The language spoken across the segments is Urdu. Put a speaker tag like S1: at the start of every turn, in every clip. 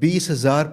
S1: 20,000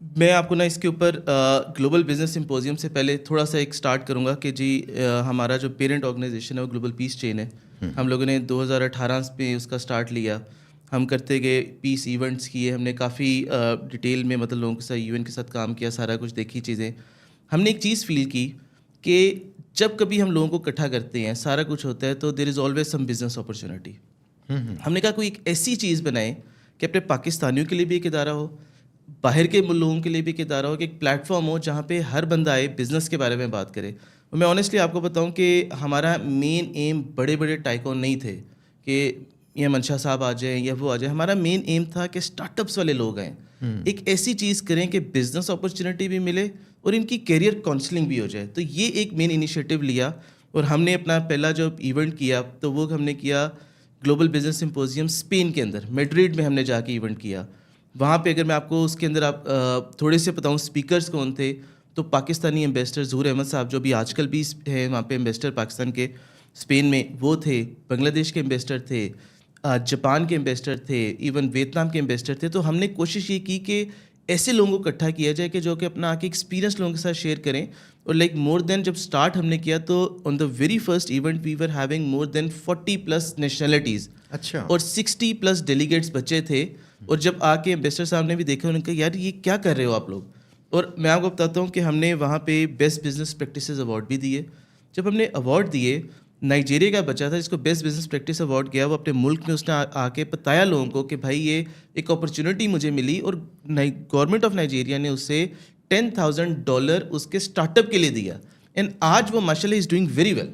S2: میں آپ کو نا اس کے اوپر گلوبل بزنس سمپوزیم سے پہلے تھوڑا سا ایک سٹارٹ کروں گا کہ جی ہمارا جو پیرنٹ آرگنائزیشن ہے وہ گلوبل پیس چین ہے. ہم لوگوں نے 2018 میں اس کا سٹارٹ لیا. ہم کرتے گئے پیس ایونٹس کیے, ہم نے کافی ڈیٹیل میں مطلب لوگوں کے ساتھ یو این کے ساتھ کام کیا, سارا کچھ دیکھی چیزیں. ہم نے ایک چیز فیل کی کہ جب کبھی ہم لوگوں کو اکٹھا کرتے ہیں, سارا کچھ ہوتا ہے, تو there is always some business opportunity. ہم نے کہا کوئی ایک ایسی چیز بنائے کہ اپنے پاکستانیوں کے لیے بھی ایک ادارہ ہو, باہر کے لوگوں کے لیے بھی ایک ادارہ ہو, کہ ایک پلیٹ فارم ہو جہاں پہ ہر بندہ آئے, بزنس کے بارے میں بات کرے. میں آنیسٹلی آپ کو بتاؤں کہ ہمارا مین ایم بڑے بڑے ٹائکون نہیں تھے کہ یا منشا صاحب آ جائیں یا وہ آ جائیں. ہمارا مین ایم تھا کہ اسٹارٹ اپس والے لوگ آئیں, ایک ایسی چیز کریں کہ بزنس اپرچونیٹی بھی ملے اور ان کی کیریئر کاؤنسلنگ بھی ہو جائے. تو یہ ایک مین انیشیٹو لیا اور ہم نے اپنا پہلا جو ایونٹ کیا تو وہ ہم نے کیا گلوبل بزنس سمپوزیم اسپین کے اندر, میڈریڈ میں ہم نے جا کے ایونٹ کیا. وہاں پہ اگر میں آپ کو اس کے اندر آپ تھوڑے سے بتاؤں اسپیکرز کون تھے, تو پاکستانی ایمبیسڈر ظہور احمد صاحب جو بھی آج کل بھی ہیں وہاں پہ ایمبیسڈر پاکستان کے اسپین میں, وہ تھے. بنگلہ دیش کے ایمبیسڈر تھے, جاپان کے ایمبیسڈر تھے, ایون ویتنام کے ایمبیسڈر تھے. تو ہم نے کوشش یہ کی کہ ایسے لوگوں کو اکٹھا کیا جائے کہ جو کہ اپنا آ کے ایکسپیرینس لوگوں کے ساتھ شیئر کریں. اور لائک مور دین جب اسٹارٹ ہم نے کیا تو on the very first event we were having more than 40+ nationalities,
S1: اچھا,
S2: اور 60+ ڈیلیگیٹس بچے تھے. اور جب آ کے ایمبیسڈر صاحب نے بھی دیکھا, انہوں نے کہا یار یہ کیا کر رہے ہو آپ لوگ. اور میں آپ کو بتاتا ہوں کہ ہم نے وہاں پہ بیسٹ بزنس پریکٹسز ایوارڈ بھی دیے. جب ہم نے ایوارڈ دیے, نائجیریا کا بچہ تھا جس کو بیسٹ بزنس پریکٹس ایوارڈ گیا, وہ اپنے ملک میں اس نے آ کے بتایا لوگوں کو کہ بھائی یہ ایک اپرچونیٹی مجھے ملی, اور گورنمنٹ آف نائجیریا نے اسے $10,000 اس کے اسٹارٹ اپ کے لیے دیا. اینڈ آج وہ ماشاء اللہ از ڈوئنگ ویری ویل.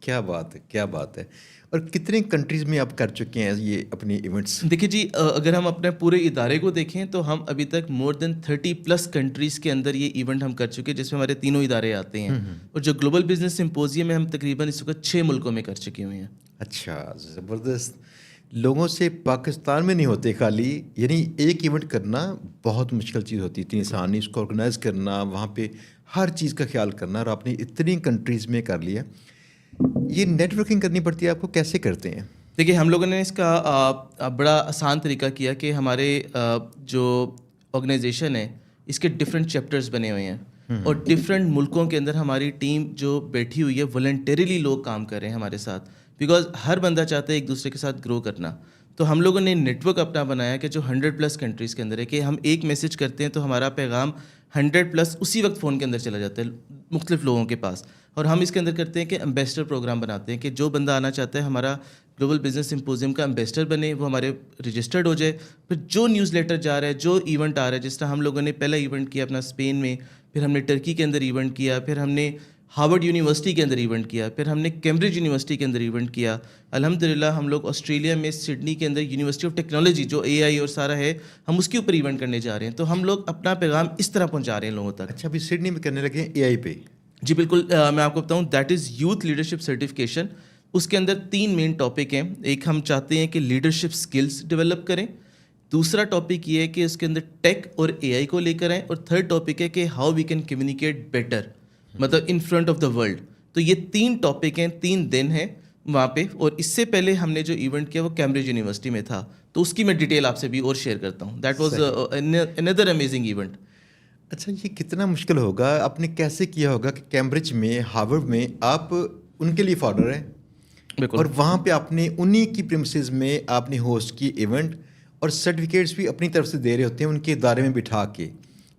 S1: کیا بات ہے, کیا بات ہے. اور کتنے کنٹریز میں آپ کر چکے ہیں یہ اپنی ایونٹس؟
S2: دیکھیے جی, اگر ہم اپنے پورے ادارے کو دیکھیں تو ہم ابھی تک مور دین 30+ کنٹریز کے اندر یہ ایونٹ ہم کر چکے, جس میں ہمارے تینوں ادارے آتے ہیں. اور جو گلوبل بزنس سمپوزیم میں ہم تقریباً اس وقت 6 ملکوں میں کر چکے ہوئے ہیں.
S1: اچھا, زبردست. لوگوں سے پاکستان میں نہیں ہوتے خالی, یعنی ایک ایونٹ کرنا بہت مشکل چیز ہوتی ہے, اتنی آسانی اس کو آرگنائز کرنا, وہاں پہ ہر چیز کا خیال کرنا, اور آپ نے اتنی کنٹریز میں کر لیا. یہ نیٹ ورکنگ کرنی پڑتی ہے آپ کو, کیسے کرتے ہیں؟
S2: دیکھیے ہم لوگوں نے اس کا بڑا آسان طریقہ کیا کہ ہمارے جو آرگنائزیشن ہے اس کے ڈفرینٹ چیپٹرز بنے ہوئے ہیں, اور ڈفرینٹ ملکوں کے اندر ہماری ٹیم جو بیٹھی ہوئی ہے والنٹریلی لوگ کام کر رہے ہیں ہمارے ساتھ, بیکاز ہر بندہ چاہتا ہے ایک دوسرے کے ساتھ گرو کرنا. تو ہم لوگوں نے نیٹ ورک اپنا بنایا کہ جو 100+ کنٹریز کے اندر ہے, کہ ہم ایک میسج کرتے ہیں تو ہمارا پیغام 100+ اسی وقت فون کے اندر چلا جاتا ہے مختلف لوگوں کے پاس. اور ہم اس کے اندر کرتے ہیں کہ ایمبیسڈر پروگرام بناتے ہیں کہ جو بندہ آنا چاہتا ہے ہمارا گلوبل بزنس سمپوزیم کا ایمبیسڈر بنے, وہ ہمارے رجسٹرڈ ہو جائے. پھر جو نیوز لیٹر جا رہا ہے, جو ایونٹ آ رہا ہے, جس طرح ہم لوگوں نے پہلا ایونٹ کیا اپنا اسپین میں, پھر ہم نے ٹرکی کے اندر ایونٹ کیا, پھر ہم نے ہارورڈ یونیورسٹی کے اندر ایونٹ کیا, پھر ہم نے کیمبرج یونیورسٹی کے اندر ایونٹ کیا. الحمدللہ ہم لوگ آسٹریلیا میں سڈنی کے اندر یونیورسٹی آف ٹیکنالوجی جو AI اور سارا ہے, ہم اس کے اوپر ایونٹ کرنے جا رہے ہیں. تو ہم لوگ اپنا پیغام اس طرح پہنچا رہے ہیں لوگوں تک.
S1: اچھا, ابھی سڈنی میں کرنے لگے ہیں AI پہ؟
S2: جی بالکل, میں آپ کو بتاؤں that is youth leadership certification. اس کے اندر 3 مین ٹاپک ہیں. ایک ہم چاہتے ہیں کہ لیڈرشپ سکلز ڈیولپ کریں, دوسرا ٹاپک یہ ہے کہ اس کے اندر ٹیک اور AI کو لے کر آئیں, اور تھرڈ ٹاپک ہے کہ how we can communicate better, مطلب in front of the world. تو یہ 3 ٹاپک ہیں, 3 دن ہیں وہاں پہ. اور اس سے پہلے ہم نے جو ایونٹ کیا وہ کیمبرج یونیورسٹی میں تھا, تو اس کی میں ڈیٹیل آپ سے بھی اور شیئر کرتا ہوں. That was another amazing event.
S1: اچھا, یہ کتنا مشکل ہوگا, آپ نے کیسے کیا ہوگا کہ کیمبرج میں, ہارورڈ میں آپ ان کے لیے فاؤنڈر ہیں,
S2: بالکل,
S1: اور وہاں پہ آپ نے انہی کی پریمسز میں آپ نے ہوسٹ کی ایونٹ, اور سرٹیفکیٹس بھی اپنی طرف سے دے رہے ہوتے ہیں ان کے ادارے میں بٹھا کے.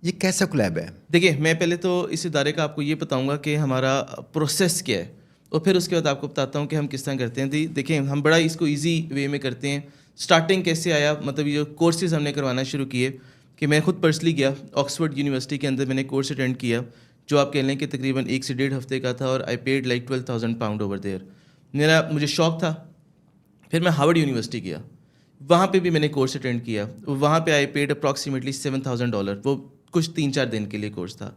S1: یہ کیسا کولیب ہے؟
S2: دیکھیے میں پہلے تو اس ادارے کا آپ کو یہ بتاؤں گا کہ ہمارا پروسیس کیا ہے, اور پھر اس کے بعد آپ کو بتاتا ہوں کہ ہم کس طرح کرتے ہیں. دیکھیں ہم بڑا اس کو ایزی وے میں کرتے ہیں. اسٹارٹنگ کیسے آیا, مطلب یہ جو کورسز ہم نے کروانا شروع کیے, کہ میں خود پرسنلی گیا آکسفورڈ یونیورسٹی کے اندر, میں نے کورس اٹینڈ کیا جو آپ کہہ لیں کہ تقریباً 1 سے 1.5 ہفتے کا تھا, اور iPad like £12,000 over there. مجھے شوق تھا. پھر میں ہارورڈ یونیورسٹی گیا, وہاں پہ بھی میں نے کورس اٹینڈ کیا. وہاں پہ آئی پیڈ اپروکسیمیٹلی $7,000. وہ کچھ 3-4 دن کے لیے کورس تھا.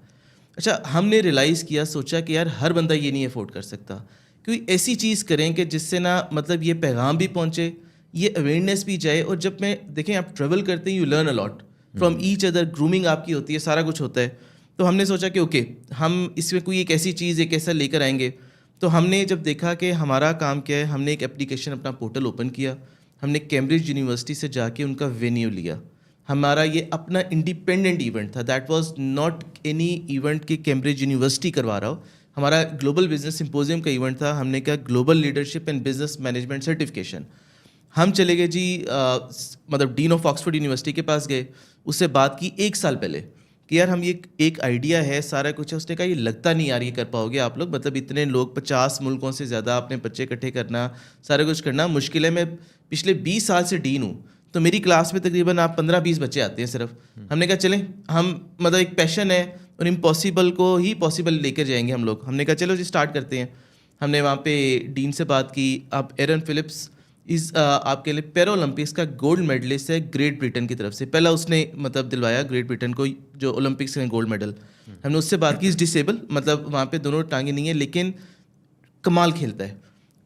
S2: اچھا, ہم نے ریلائز کیا, سوچا کہ یار ہر بندہ یہ نہیں افورڈ کر سکتا, کوئی ایسی چیز کریں کہ جس سے نا مطلب یہ پیغام بھی پہنچے, یہ اویئرنیس بھی جائے. اور جب میں دیکھیں آپ ٹریول کرتے ہیں, you learn a lot from each other, grooming آپ کی ہوتی ہے, سارا کچھ ہوتا ہے. تو ہم نے سوچا کہ اوکے ہم اس میں کوئی ایک ایسی چیز ایک ایسا لے کر آئیں گے. تو ہم نے جب دیکھا کہ ہمارا کام کیا ہے, ہم نے ایک اپلیکیشن اپنا پورٹل اوپن کیا. ہم نے کیمبرج یونیورسٹی سے جا کے ان کا وینیو لیا, ہمارا یہ اپنا انڈیپینڈنٹ ایونٹ تھا. That was not any event کہ کیمبرج یونیورسٹی کروا رہا ہو. ہمارا گلوبل بزنس سمپوزیم کا ایونٹ تھا. ہم نے کہا global leadership and business management certification. ہم چلے گئے جی مطلب ڈین آف آکسفورڈ یونیورسٹی کے پاس گئے, اس سے بات کی 1 سال پہلے کہ یار ہم یہ ایک آئیڈیا ہے, سارا کچھ ہے. اس نے کہا یہ لگتا نہیں یار یہ کر پاؤ گے آپ لوگ, مطلب اتنے لوگ 50 ملکوں سے زیادہ اپنے بچے اکٹھے کرنا, سارا کچھ کرنا مشکل ہے. میں پچھلے 20 سال سے ڈین ہوں, تو میری کلاس میں تقریباً آپ 15-20 بچے آتے ہیں صرف. ہم نے کہا چلیں ہم مطلب ایک پیشن ہے اور امپاسبل کو ہی پاسبل لے کر جائیں گے ہم لوگ. ہم نے کہا چلو جی اسٹارٹ کرتے ہیں. ہم نے وہاں پہ ڈین سے بات کی. اب ایرن فلپس آپ کے لیے پیرا اولمپکس کا گولڈ میڈلسٹ ہے گریٹ بریٹن کی طرف سے. پہلا اس نے مطلب دلوایا گریٹ بریٹن کو جو اولمپکس میں گولڈ میڈل. ہم نے اس سے بات کی. از ڈسیبل, مطلب وہاں پہ دونوں ٹانگیں نہیں ہیں لیکن کمال کھیلتا ہے.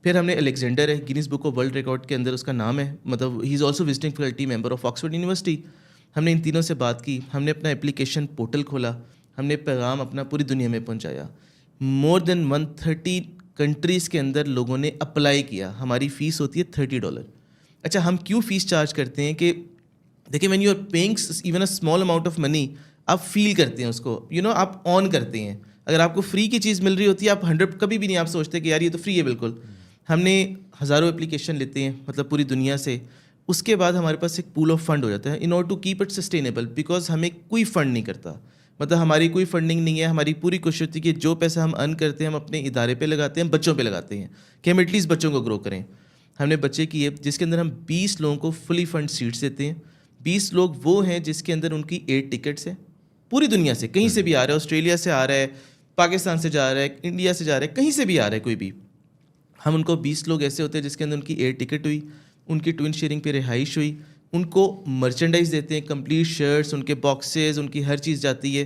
S2: پھر ہم نے الیگزینڈر ہے, Guinness book of world record کے اندر اس کا نام ہے, مطلب he is also visiting faculty member of Oxford University. ہم نے ان تینوں سے بات کی. ہم نے اپنا اپلیکیشن پورٹل کھولا. ہم نے پیغام اپنا پوری دنیا میں پہنچایا. مور دین 130 کنٹریز کے اندر لوگوں نے اپلائی کیا. ہماری فیس ہوتی ہے $30. اچھا ہم کیوں فیس چارج کرتے ہیں کہ دیکھیں when you are paying even a small amount of money, آپ فیل کرتے ہیں اس کو, آپ آن کرتے ہیں. اگر آپ کو فری کی چیز مل رہی ہوتی ہے آپ 100 کبھی بھی نہیں آپ سوچتے کہ یار یہ تو فری ہے بالکل. ہم نے ہزاروں اپلیکیشن لیتے ہیں مطلب پوری دنیا سے. اس کے بعد ہمارے پاس ایک پول آف فنڈ ہو جاتا ہے in order to keep it sustainable, because ہمیں کوئی فنڈ نہیں کرتا, مطلب ہماری کوئی فنڈنگ نہیں ہے. ہماری پوری کوشش ہوتی ہے کہ جو پیسہ ہم ارن کرتے ہیں ہم اپنے ادارے پہ لگاتے ہیں, بچوں پہ لگاتے ہیں کہ ہم ایٹ لیسٹ بچوں کو گرو کریں. ہم نے بچے کیے جس کے اندر ہم 20 لوگوں کو فلی فنڈ سیٹس دیتے ہیں. 20 لوگ وہ ہیں جس کے اندر ان کی 8 ٹکٹس ہیں پوری دنیا سے, کہیں سے بھی آ رہا ہے, آسٹریلیا سے آ رہا ہے, پاکستان سے جا رہا ہے, انڈیا سے جا رہا ہے, کہیں سے بھی آ رہا ہے کوئی بھی. ہم ان کو 20 لوگ ایسے ہوتے ہیں جس کے اندر ان کی 8 ٹکٹ ہوئی, ان کی ٹوئن شیئرنگ پہ رہائش ہوئی, ان کو مرچنڈائز دیتے ہیں, کمپلیٹ شرٹس, ان کے باکسز, ان کی ہر چیز جاتی ہے.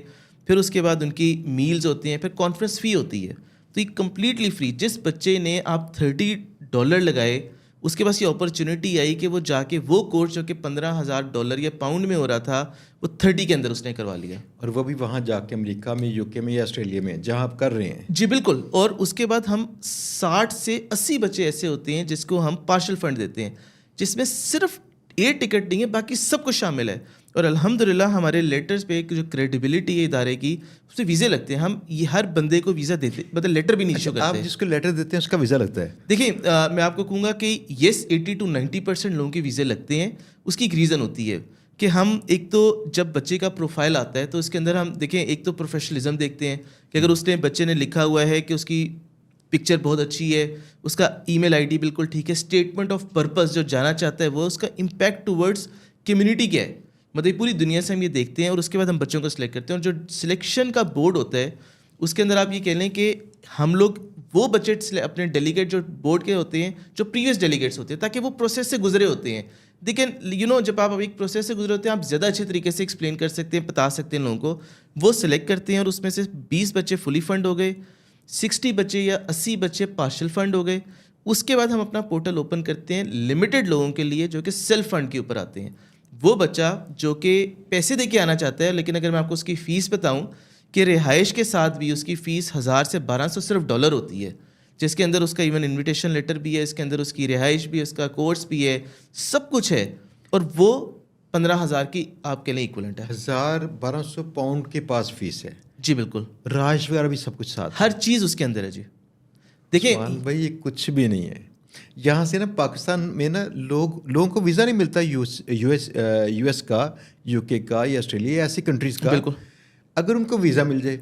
S2: پھر اس کے بعد ان کی میلز ہوتی ہیں, پھر کانفرنس فی ہوتی ہے. تو یہ کمپلیٹلی فری. جس بچے نے آپ $30 لگائے اس کے پاس یہ اپرچونیٹی آئی کہ وہ جا کے وہ کورس جو کہ $15,000 یا پاؤنڈ میں ہو رہا تھا وہ 30 کے اندر اس نے کروا لیا.
S1: اور وہ بھی وہاں جا کے امریکہ میں, UK میں یا آسٹریلیا میں جہاں آپ کر رہے ہیں.
S2: جی بالکل. اور اس کے بعد ہم 60 سے 80 بچے ایسے ہوتے ہیں جس کو ہم پارشل فنڈ دیتے ہیں, جس میں صرف 8 ٹکٹ نہیں ہے, باقی سب کچھ شامل ہے. اور الحمدللہ ہمارے لیٹرز پہ جو کریڈیبلٹی ہے ادارے کی, اس سے ویزے لگتے ہیں. ہم یہ ہر بندے کو ویزا دیتے, مطلب لیٹر بھی نہیں ایشو کرتے.
S1: آپ جس کو لیٹر دیتے ہیں اس کا ویزا لگتا ہے؟
S2: دیکھیں میں آپ کو کہوں گا کہ یس 80 to 90% لوگوں کے ویزے لگتے ہیں. اس کی ایک ریزن ہوتی ہے کہ ہم ایک تو جب بچے کا پروفائل آتا ہے تو اس کے اندر ہم دیکھیں ایک تو پروفیشنلزم دیکھتے ہیں کہ اگر اس نے بچے نے لکھا ہوا ہے کہ اس کی پکچر بہت اچھی ہے, اس کا ای میل آئی ڈی بالکل ٹھیک ہے, اسٹیٹمنٹ آف پرپز جو جانا چاہتا ہے وہ, اس کا امپیکٹ ٹورڈز کمیونٹی کیا ہے, مطلب پوری دنیا سے ہم یہ دیکھتے ہیں. اور اس کے بعد ہم بچوں کو سلیکٹ کرتے ہیں. اور جو سلیکشن کا بورڈ ہوتا ہے اس کے اندر آپ یہ کہہ لیں کہ ہم لوگ وہ بچے اپنے ڈیلیگیٹ جو بورڈ کے ہوتے ہیں جو پریویس ڈیلیگیٹس ہوتے ہیں تاکہ وہ پروسیس سے گزرے ہوتے ہیں. دیکھیں جب آپ ایک پروسیس سے گزرے ہوتے ہیں آپ زیادہ اچھے طریقے سے ایکسپلین کر سکتے ہیں, بتا سکتے ہیں لوگوں کو. وہ سلیکٹ کرتے ہیں اور اس میں سے 20 بچے فلی فنڈ ہو گئے, 60 بچے یا 80 بچے پارشل فنڈ ہو گئے. اس کے بعد ہم اپنا پورٹل اوپن کرتے ہیں لمیٹڈ لوگوں کے لیے جو کہ سیلف فنڈ کے اوپر آتے ہیں. وہ بچہ جو کہ پیسے دے کے آنا چاہتا ہے, لیکن اگر میں آپ کو اس کی فیس بتاؤں کہ رہائش کے ساتھ بھی اس کی فیس 1000 سے 1200 صرف ڈالر ہوتی ہے, جس کے اندر اس کا ایون انویٹیشن لیٹر بھی ہے, اس کے اندر اس کی رہائش بھی ہے, اس کا کورس بھی ہے, سب کچھ ہے. اور وہ 15,000 کی آپ کے لیے ایکولنٹ ہے.
S1: 1200 پاؤنڈ کے پاس فیس ہے.
S2: جی بالکل.
S1: رہائش وغیرہ بھی سب کچھ ساتھ,
S2: ہر چیز اس کے اندر ہے. جی دیکھیں
S1: بھائی یہ کچھ بھی نہیں ہے. یہاں سے نا پاکستان میں نا لوگوں کو ویزا نہیں ملتا یو ایس کا, UK کا یا آسٹریلیا ایسی کنٹریز کا.
S2: بالکل.
S1: اگر ان کو ویزا مل جائے,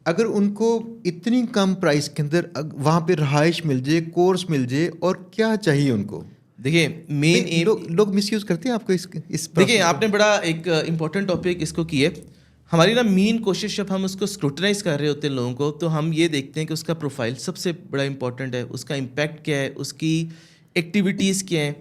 S1: اگر ان کو اتنی کم پرائس کے اندر وہاں پہ رہائش مل جائے, کورس مل جائے, اور کیا چاہیے ان کو.
S2: دیکھیں مین
S1: لوگ مس یوز کرتے ہیں آپ کو اس
S2: دیکھیں آپ نے بڑا ایک امپورٹنٹ ٹاپک اس کو کی ہے. ہماری نا مین کوشش جب ہم اس کو اسکروٹنائز کر رہے ہوتے ہیں لوگوں کو, تو ہم یہ دیکھتے ہیں کہ اس کا پروفائل سب سے بڑا امپورٹنٹ ہے, اس کا امپیکٹ کیا ہے, اس کی ایکٹیویٹیز کیا ہیں,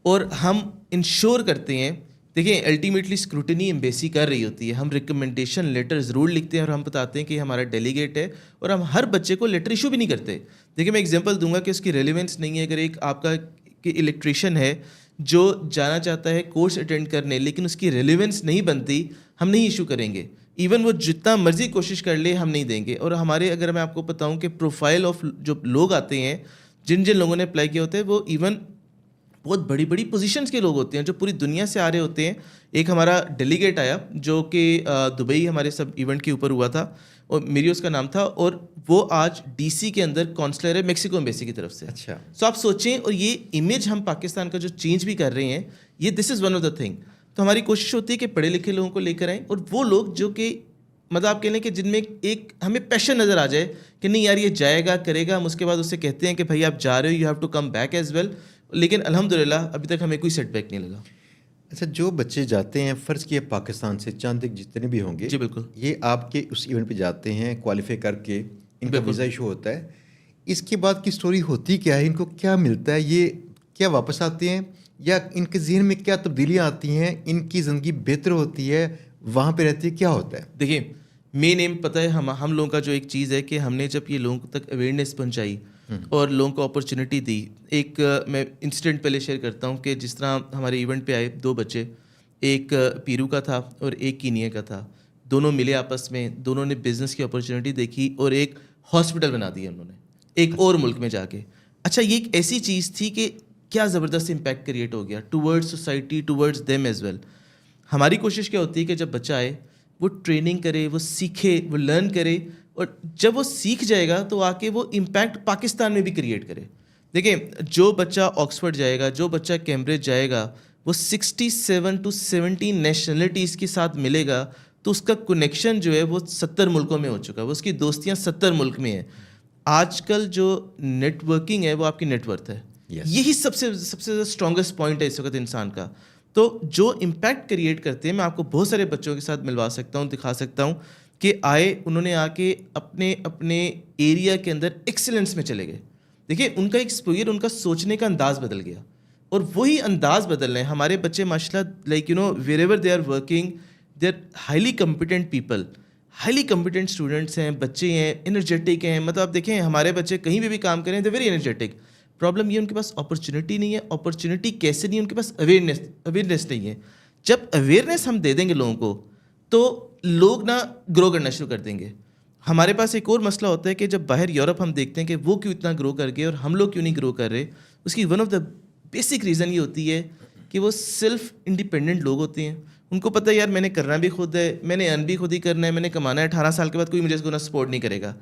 S2: اور ہم انشور کرتے ہیں. دیکھیں الٹیمیٹلی اسکروٹنی ایمبیسی کر رہی ہوتی ہے, ہم ریکمنڈیشن لیٹر ضرور لکھتے ہیں اور ہم بتاتے ہیں کہ ہمارا ڈیلیگیٹ ہے, اور ہم ہر بچے کو لیٹر ایشو بھی نہیں کرتے. دیکھیں میں ایگزامپل دوں گا کہ اس کی ریلیونس نہیں ہے. اگر ایک آپ کا الیکٹریشین ہے جو جانا چاہتا ہے کورس اٹینڈ کرنے, لیکن اس کی ریلیونس نہیں بنتی, ہم نہیں ایشو کریں گے. ایون وہ جتنا مرضی کوشش کر لے ہم نہیں دیں گے. اور ہمارے اگر میں آپ کو بتاؤں کہ پروفائل آف جو لوگ آتے ہیں, جن لوگوں نے اپلائی کیا ہوتا ہے, وہ ایون بہت بڑی بڑی پوزیشنز کے لوگ ہوتے ہیں جو پوری دنیا سے آ رہے ہوتے ہیں. ایک ہمارا ڈیلیگیٹ آیا جو کہ دبئی ہمارے سب ایونٹ کے اوپر ہوا تھا, اور میری اس کا نام تھا, اور وہ آج ڈی سی کے اندر کونسلر ہے میکسیکو ایمبیسی کی طرف سے.
S1: اچھا,
S2: سو آپ سوچیں, اور یہ امیج ہم پاکستان کا جو چینج بھی کر رہے ہیں, یہ this is one of the thing. تو ہماری کوشش ہوتی ہے کہ پڑھے لکھے لوگوں کو لے کر آئیں, اور وہ لوگ جو کہ مطلب آپ کہہ لیں کہ جن میں ایک ہمیں پیشن نظر آ جائے کہ نہیں یار یہ جائے گا کرے گا, ہم اس کے بعد اسے کہتے ہیں کہ بھائی آپ جا رہے ہو, you have to come back as well. لیکن الحمدللہ ابھی تک ہمیں کوئی سیٹ بیک نہیں لگا.
S1: اچھا, جو بچے جاتے ہیں فرض کیا پاکستان سے, چاند جتنے بھی ہوں گے,
S2: جی بالکل,
S1: یہ آپ کے اس ایونٹ پہ جاتے ہیں, کوالیفائی کر کے ان کا ویزا ایشو ہوتا ہے, اس کے بعد کی سٹوری ہوتی کیا ہے, ان کو کیا ملتا ہے, یہ کیا واپس آتے ہیں, یا ان کے ذہن میں کیا تبدیلیاں آتی ہیں, ان کی زندگی بہتر ہوتی ہے, وہاں پہ رہتی ہے, کیا ہوتا ہے؟
S2: دیکھیں مین ایم پتہ ہے ہم لوگوں کا جو ایک چیز ہے کہ ہم نے جب یہ لوگوں تک اویئرنیس پہنچائی اور لوگوں کو اپرچونیٹی دی. ایک میں انسیڈنٹ پہلے شیئر کرتا ہوں کہ جس طرح ہمارے ایونٹ پہ آئے 2 بچے, ایک پیرو کا تھا اور ایک کینیا کا تھا. دونوں ملے آپس میں, دونوں نے بزنس کی اپرچونیٹی دیکھی اور ایک ہاسپٹل بنا دیا انہوں نے ایک اور ملک میں جا کے. اچھا, یہ ایک ایسی چیز تھی کہ کیا زبردست امپیکٹ کریٹ ہو گیا towards society, towards them as well. ہماری کوشش کیا ہوتی ہے کہ جب بچہ آئے وہ ٹریننگ کرے, وہ سیکھے, وہ لرن کرے, اور جب وہ سیکھ جائے گا تو آ کے وہ امپیکٹ پاکستان میں بھی کریٹ کرے. دیکھیں جو بچہ آکسفورڈ جائے گا, جو بچہ کیمبرج جائے گا, وہ 67 to 70 نیشنلٹیز کے ساتھ ملے گا, تو اس کا کنیکشن جو ہے وہ 70 ملکوں میں ہو چکا ہے, وہ اس کی دوستیاں 70 ملک میں ہیں. آج کل جو نیٹ ورکنگ ہے وہ آپ کی نیٹ ورتھ ہے. یہی سب سے اسٹرانگسٹ پوائنٹ ہے اس وقت انسان کا. تو جو امپیکٹ کریٹ کرتے ہیں, میں آپ کو بہت سارے بچوں کے ساتھ ملوا سکتا ہوں, دکھا سکتا ہوں کہ آئے, انہوں نے آ کے اپنے ایریا کے اندر ایکسلنس میں چلے گئے. دیکھیں ان کا ایکسپوئر, ان کا سوچنے کا انداز بدل گیا, اور وہی انداز بدل رہے ہیں ہمارے بچے ماشاء اللہ. Like wherever they are working, they are highly competent people, highly competent students ہیں, بچے ہیں, انرجیٹک ہیں. مطلب آپ دیکھیں ہمارے بچے کہیں بھی کام کریں دے ویری انرجیٹک. پرابلم یہ ان کے پاس اپرچونیٹی نہیں ہے. اپرچونیٹی کیسے نہیں, ان کے پاس اویئرنیس نہیں ہے. جب اویئرنیس ہم دے دیں گے لوگوں کو تو لوگ نا گرو کرنا شروع کر دیں گے. ہمارے پاس ایک اور مسئلہ ہوتا ہے کہ جب باہر یورپ ہم دیکھتے ہیں کہ وہ کیوں اتنا گرو کر گئے اور ہم لوگ کیوں نہیں گرو کر رہے, اس کی one of the basic reason یہ ہوتی ہے کہ وہ سیلف انڈیپینڈنٹ لوگ ہوتے ہیں. ان کو پتہ ہے یار میں نے کرنا بھی خود ہے, میں نے ارن بھی خود ہی کرنا ہے, میں نے کمانا ہے. 18 سال کے بعد کوئی مجھے اس کو نہ سپورٹ نہیں کرے گا.